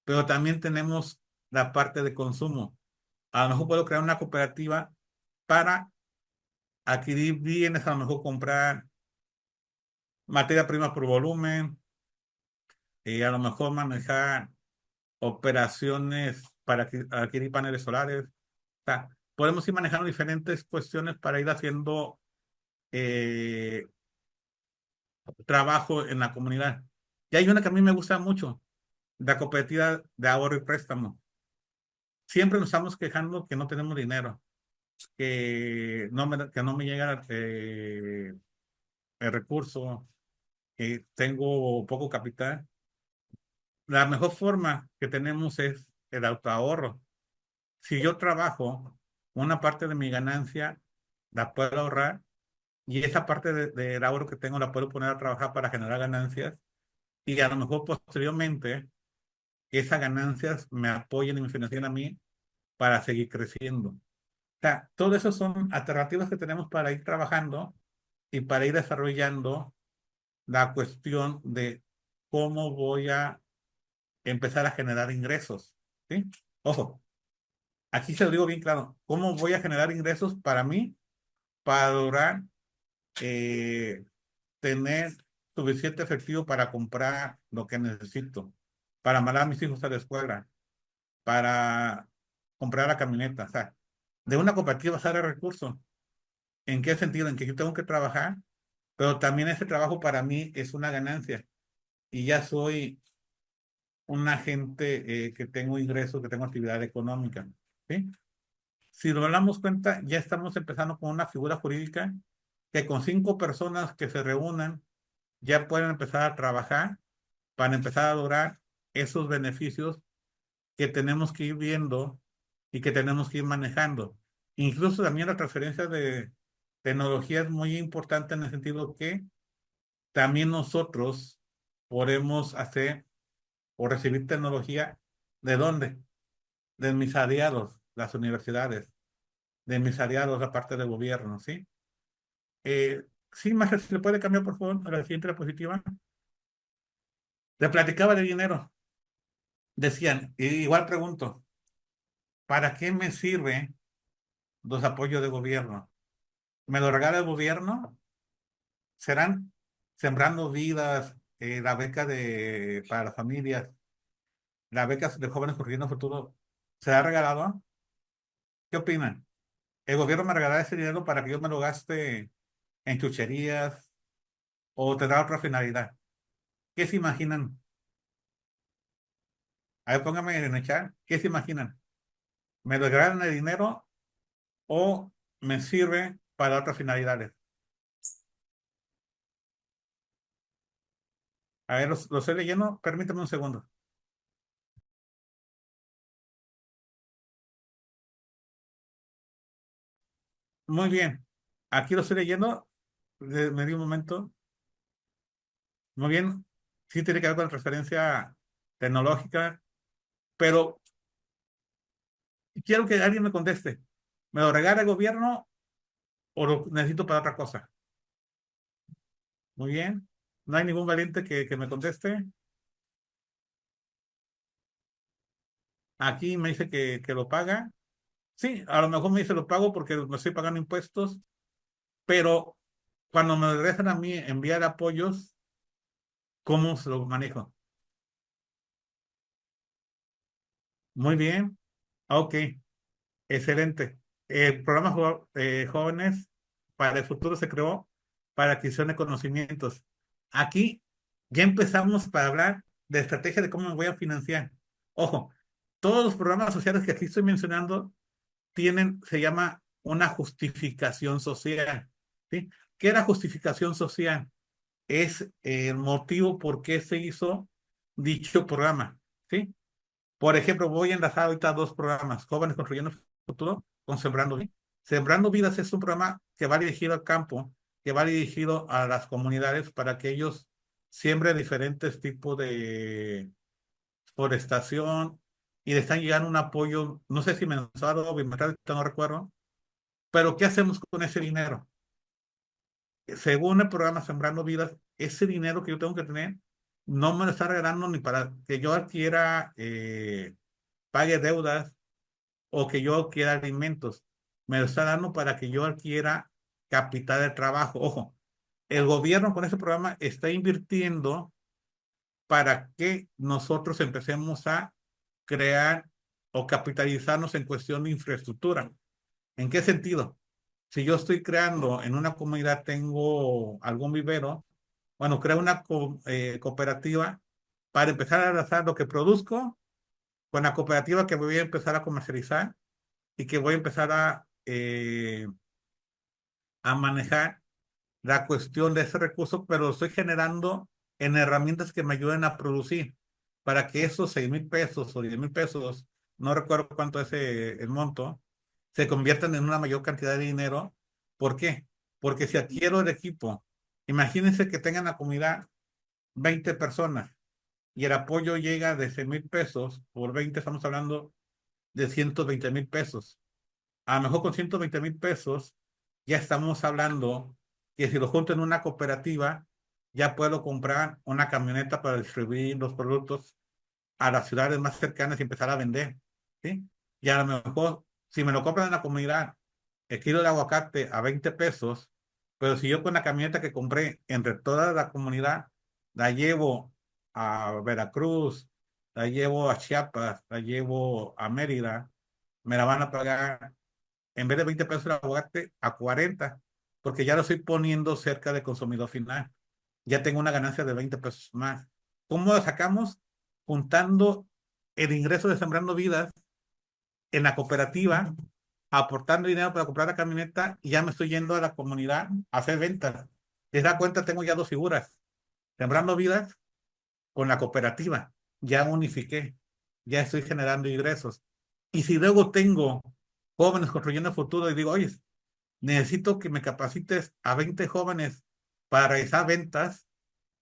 [SPEAKER 2] Pero también tenemos la parte de consumo. A lo mejor puedo crear una cooperativa para adquirir bienes, a lo mejor comprar materia prima por volumen, y a lo mejor manejar operaciones para adquirir paneles solares. O sea, podemos ir manejando diferentes cuestiones para ir haciendo eh, trabajo en la comunidad. Y hay una que a mí me gusta mucho, la cooperativa de ahorro y préstamo. Siempre nos estamos quejando que no tenemos dinero, que no me llega el recurso, que tengo poco capital. La mejor forma que tenemos es el autoahorro. Si yo trabajo, una parte de mi ganancia la puedo ahorrar y esa parte del ahorro que tengo la puedo poner a trabajar para generar ganancias y a lo mejor posteriormente esas ganancias me apoyen y me financien a mí para seguir creciendo. O sea, todo eso son alternativas que tenemos para ir trabajando y para ir desarrollando la cuestión de cómo voy a empezar a generar ingresos. ¿Sí? Ojo, aquí se lo digo bien claro, ¿cómo voy a generar ingresos para mí, para lograr eh, tener suficiente efectivo para comprar lo que necesito, para mandar a mis hijos a la escuela, para comprar la camioneta? O sea, de una cooperativa sale recurso. ¿En qué sentido? En que yo tengo que trabajar, pero también ese trabajo para mí es una ganancia y ya soy un agente que tengo ingresos, que tengo actividad económica. ¿Sí? Si nos damos cuenta, ya estamos empezando con una figura jurídica que con 5 personas que se reúnan ya pueden empezar a trabajar para empezar a lograr esos beneficios que tenemos que ir viendo y que tenemos que ir manejando. Incluso también la transferencia de tecnología es muy importante en el sentido que también nosotros podemos hacer o recibir tecnología. ¿De dónde? De mis aliados, las universidades, de mis aliados, la parte del gobierno, ¿sí? Sí, Maja, ¿se le puede cambiar, por favor, a la siguiente diapositiva? Le platicaba de dinero. Decían, igual pregunto, ¿para qué me sirve los apoyos de gobierno? ¿Me lo regala el gobierno? ¿Serán sembrando vidas, la beca para las familias, la beca de jóvenes construyendo futuro? ¿Se ha regalado? ¿Qué opinan? ¿El gobierno me regalará ese dinero para que yo me lo gaste en chucherías o tendrá otra finalidad? ¿Qué se imaginan? A ver, pónganme en el chat, ¿qué se imaginan? ¿Me lo regalan el dinero o me sirve para otras finalidades? A ver, los estoy leyendo, permítame un segundo. Muy bien, aquí lo estoy leyendo, me dio un momento. Muy bien, sí tiene que ver con transferencia tecnológica, pero quiero que alguien me conteste. ¿Me lo regala el gobierno o lo necesito para otra cosa? Muy bien, no hay ningún valiente que me conteste. Aquí me dice que lo paga. Sí, a lo mejor me dice lo pago porque me estoy pagando impuestos, pero cuando me regresan a mí enviar apoyos, ¿cómo se lo manejo? Muy bien, ok, excelente. El programa Jóvenes para el Futuro se creó para adquisición de conocimientos. Aquí ya empezamos para hablar de estrategia de cómo me voy a financiar. Ojo, Todos los programas sociales que aquí estoy mencionando se llama una justificación social, ¿sí? ¿Qué era justificación social? Es el motivo por qué se hizo dicho programa, ¿sí? Por ejemplo, voy a enlazar ahorita dos programas, Jóvenes Construyendo el Futuro con Sembrando Vidas. Sembrando Vidas es un programa que va dirigido al campo, que va dirigido a las comunidades para que ellos siembren diferentes tipos de forestación y le están llegando un apoyo, no sé si mensual o bimestral, no recuerdo, pero ¿qué hacemos con ese dinero? Según el programa Sembrando Vidas, ese dinero que yo tengo que tener no me lo está regalando ni para que yo adquiera, pague deudas o que yo adquiera alimentos. Me lo está dando para que yo adquiera capital de trabajo. Ojo, el gobierno con ese programa está invirtiendo para que nosotros empecemos a crear o capitalizarnos en cuestión de infraestructura. ¿En qué sentido? Si yo estoy creando en una comunidad, tengo algún vivero, bueno, creo una cooperativa para empezar a lanzar lo que produzco con la cooperativa que voy a empezar a comercializar y que voy a empezar a manejar la cuestión de ese recurso, pero lo estoy generando en herramientas que me ayuden a producir para que esos 6,000 pesos o 10,000 pesos, no recuerdo cuánto es el monto, se conviertan en una mayor cantidad de dinero. ¿Por qué? Porque si adquiero el equipo, imagínense que tengan la comunidad 20 personas y el apoyo llega de 6,000 pesos, por 20 estamos hablando de 120,000 pesos. A lo mejor con 120,000 pesos ya estamos hablando que si lo junto en una cooperativa, ya puedo comprar una camioneta para distribuir los productos a las ciudades más cercanas y empezar a vender, ¿sí? Y a lo mejor, si me lo compran en la comunidad, el kilo de aguacate a 20 pesos, pero si yo con la camioneta que compré entre toda la comunidad, la llevo a Veracruz, la llevo a Chiapas, la llevo a Mérida, me la van a pagar en vez de 20 pesos el aguacate a 40, porque ya lo estoy poniendo cerca del consumidor final. Ya tengo una ganancia de 20 pesos más. ¿Cómo lo sacamos? Juntando el ingreso de Sembrando Vidas en la cooperativa, aportando dinero para comprar la camioneta y ya me estoy yendo a la comunidad a hacer ventas. ¿Les da cuenta? Tengo ya dos figuras. Sembrando Vidas con la cooperativa. Ya unifiqué. Ya estoy generando ingresos. Y si luego tengo jóvenes construyendo el futuro y digo, oye, necesito que me capacites a 20 jóvenes para realizar ventas,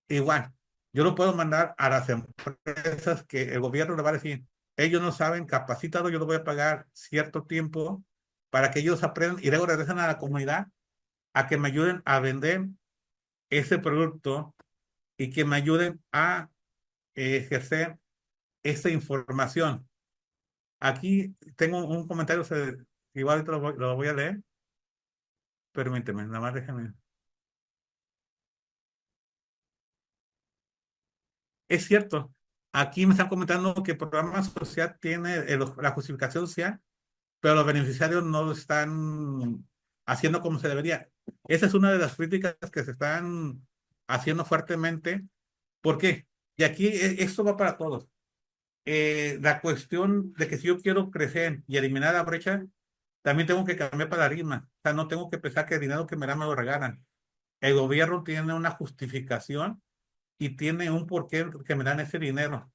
[SPEAKER 2] igual, yo lo puedo mandar a las empresas que el gobierno le va a decir, ellos no saben, capacitado, yo les voy a pagar cierto tiempo para que ellos aprendan y luego regresan a la comunidad a que me ayuden a vender ese producto y que me ayuden a ejercer esa información. Aquí tengo un comentario, igual lo voy a leer. Permíteme, nada más déjame. Es cierto, aquí me están comentando que el programa social tiene la justificación social, pero los beneficiarios no lo están haciendo como se debería. Esa es una de las críticas que se están haciendo fuertemente. ¿Por qué? Y aquí esto va para todos. La cuestión de que si yo quiero crecer y eliminar la brecha, también tengo que cambiar paradigma. O sea, no tengo que pensar que el dinero que me dan me lo regalan. El gobierno tiene una justificación y tiene un porqué que me dan ese dinero.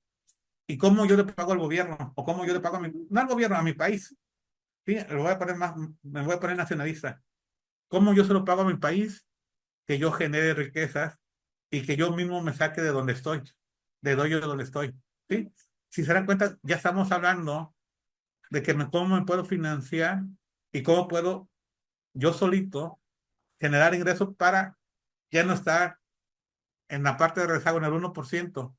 [SPEAKER 2] ¿Y cómo yo le pago al gobierno? ¿O cómo yo le pago a mi, no al gobierno, a mi país? Sí, lo voy a poner más, me voy a poner nacionalista. ¿Cómo yo se lo pago a mi país? Que yo genere riquezas y que yo mismo me saque de donde estoy, de doy yo de donde estoy. ¿Sí? Si se dan cuenta, ya estamos hablando de que cómo me puedo financiar y cómo puedo yo solito generar ingresos para ya no estar en la parte de rezago en el 1%.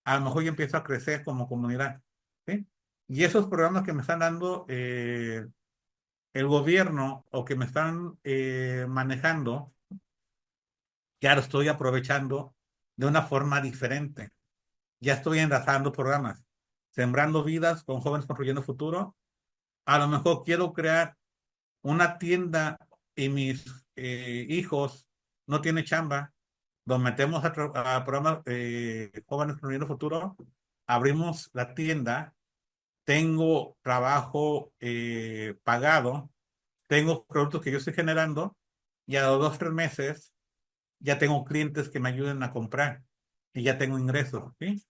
[SPEAKER 2] A lo mejor yo empiezo a crecer como comunidad. ¿Sí? Y esos programas que me están dando el gobierno o que me están manejando, ya lo estoy aprovechando de una forma diferente. Ya estoy enlazando programas, sembrando vidas con jóvenes construyendo futuro. A lo mejor quiero crear una tienda y mis hijos no tienen chamba. Nos metemos a programas jóvenes construyendo futuro, abrimos la tienda tengo trabajo pagado, tengo productos que yo estoy generando y a los 2, 3 meses ya tengo clientes que me ayuden a comprar y ya tengo ingresos, ¿sí?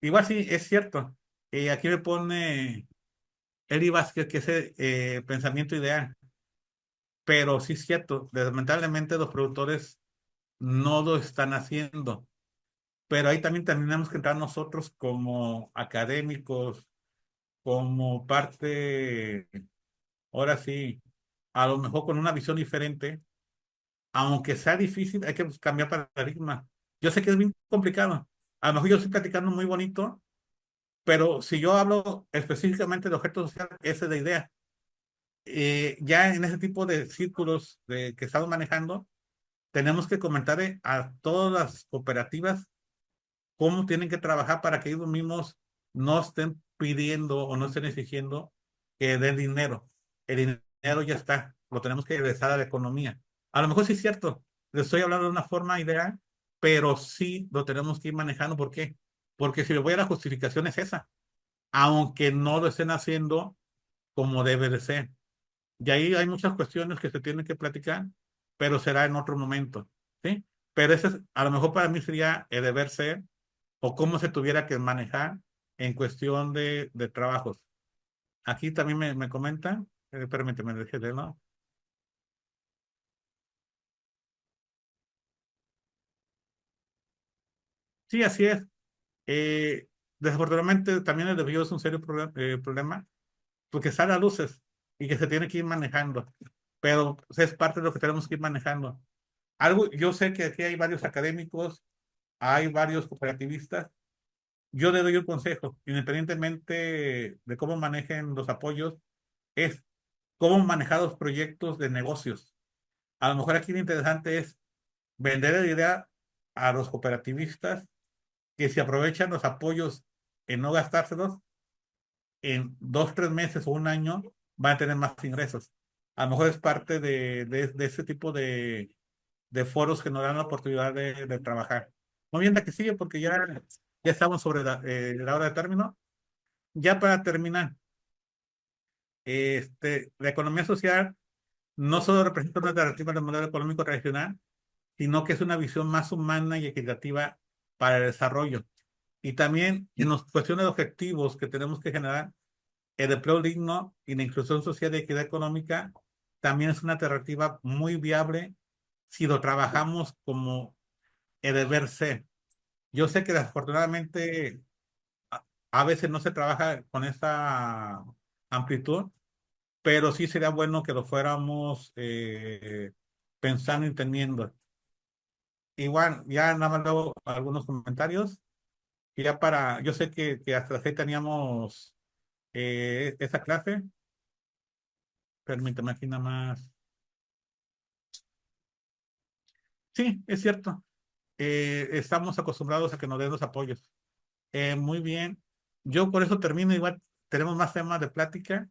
[SPEAKER 2] Igual sí, es cierto. Aquí me pone Eli Vázquez que es pensamiento ideal, pero sí es cierto, lamentablemente los productores no lo están haciendo. Pero ahí también tenemos que entrar nosotros como académicos, como parte, ahora sí, a lo mejor con una visión diferente, aunque sea difícil, hay que cambiar paradigma. Yo sé que es bien complicado. A lo mejor yo estoy platicando muy bonito, pero si yo hablo específicamente de objeto social, esa es la idea. Ya en ese tipo de círculos que estamos manejando, tenemos que comentar a todas las cooperativas cómo tienen que trabajar para que ellos mismos no estén pidiendo o no estén exigiendo que den dinero. El dinero ya está, lo tenemos que regresar a la economía. A lo mejor sí es cierto, le estoy hablando de una forma ideal, pero sí lo tenemos que ir manejando. ¿Por qué? Porque si le voy a la justificación es esa, aunque no lo estén haciendo como debe de ser. Y ahí hay muchas cuestiones que se tienen que platicar, pero será en otro momento, ¿sí? Pero ese a lo mejor para mí sería el deber ser o cómo se tuviera que manejar en cuestión de trabajos. Aquí también me comentan, permíteme, déjeme, ¿no? Sí, así es. Desafortunadamente también el desvío es un serio problema porque sale a luces y que se tiene que ir manejando, pero pues, es parte de lo que tenemos que ir manejando. Algo, yo sé que aquí hay varios académicos, hay varios cooperativistas. Yo le doy un consejo, independientemente de cómo manejen los apoyos, es cómo manejar los proyectos de negocios. A lo mejor aquí lo interesante es vender la idea a los cooperativistas que si aprovechan los apoyos en no gastárselos, en 2, 3 meses o un año van a tener más ingresos. A lo mejor es parte de ese tipo de foros que nos dan la oportunidad de trabajar. Muy bien, la que sigue, porque ya estamos sobre la hora de término. Ya para terminar, la economía social no solo representa una alternativa del modelo económico regional, sino que es una visión más humana y equitativa para el desarrollo. Y también en las cuestiones de objetivos que tenemos que generar, el empleo digno y la inclusión social y equidad económica también es una alternativa muy viable si lo trabajamos como el deber ser. Yo sé que desafortunadamente a veces no se trabaja con esa amplitud, pero sí sería bueno que lo fuéramos pensando y entendiendo. Igual, ya nada más luego algunos comentarios. Y ya yo sé que hasta las 6 teníamos esa clase. Permítame aquí nada más. Sí, es cierto. Estamos acostumbrados a que nos den los apoyos. Muy bien. Yo por eso termino. Igual tenemos más temas de plática,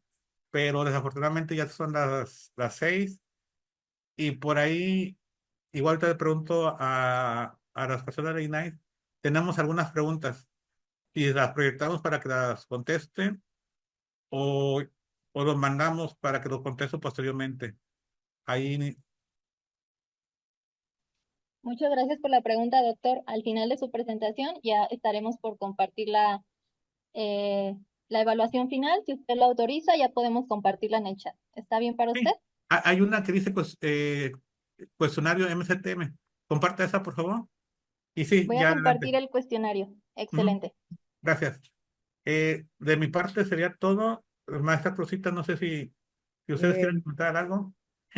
[SPEAKER 2] pero desafortunadamente ya son las 6. Y por ahí, igual te pregunto a las personas de INAI, tenemos algunas preguntas y las proyectamos para que las contesten o, o los mandamos para que los contesten posteriormente. Ahí,
[SPEAKER 3] Muchas gracias por la pregunta, doctor. Al final de su presentación ya estaremos por compartir eh, la evaluación final. Si usted lo autoriza, ya podemos compartirla en el chat. ¿Está bien para usted?
[SPEAKER 2] sí, hay una que dice cuestionario MCTM. Comparte esa, por favor. Y sí,
[SPEAKER 3] Voy a
[SPEAKER 2] ya
[SPEAKER 3] compartir
[SPEAKER 2] adelante.
[SPEAKER 3] el cuestionario.
[SPEAKER 2] Ujú,
[SPEAKER 3] Excelente.
[SPEAKER 2] gracias. De mi parte sería todo. Maestra Cruzita, no sé si ustedes
[SPEAKER 1] Eh,
[SPEAKER 2] quieren comentar algo.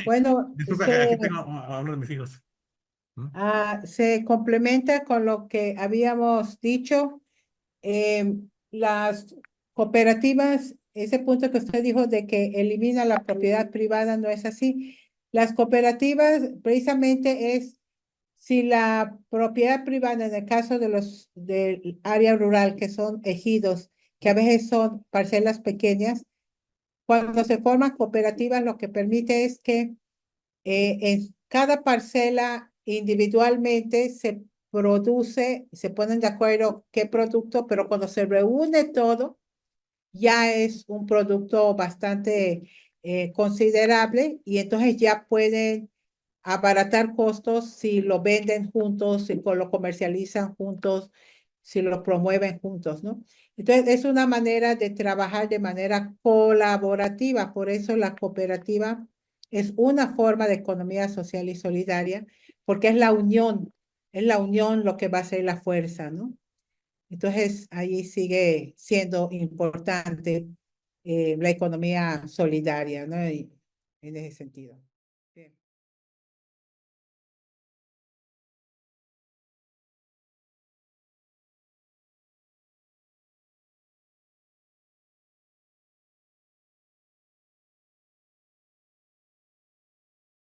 [SPEAKER 1] bueno,
[SPEAKER 2] Disculpa, aquí tengo a uno de mis hijos. ¿Mm?
[SPEAKER 1] se complementa con lo que habíamos dicho. Las cooperativas, ese punto que usted dijo de que elimina la propiedad privada, no es así. Las cooperativas precisamente es si la propiedad privada, en el caso de los del área rural, que son ejidos, que a veces son parcelas pequeñas, cuando se forman cooperativas, lo que permite es que en cada parcela individualmente se produce, se ponen de acuerdo qué producto, pero cuando se reúne todo, ya es un producto bastante considerable y entonces ya pueden abaratar costos si lo venden juntos, si lo comercializan juntos, si lo promueven juntos, ¿no? Entonces es una manera de trabajar de manera colaborativa, por eso la cooperativa es una forma de economía social y solidaria, porque es la unión lo que va a ser la fuerza, ¿no? Entonces, ahí sigue siendo importante la economía solidaria, ¿no? Y en ese sentido.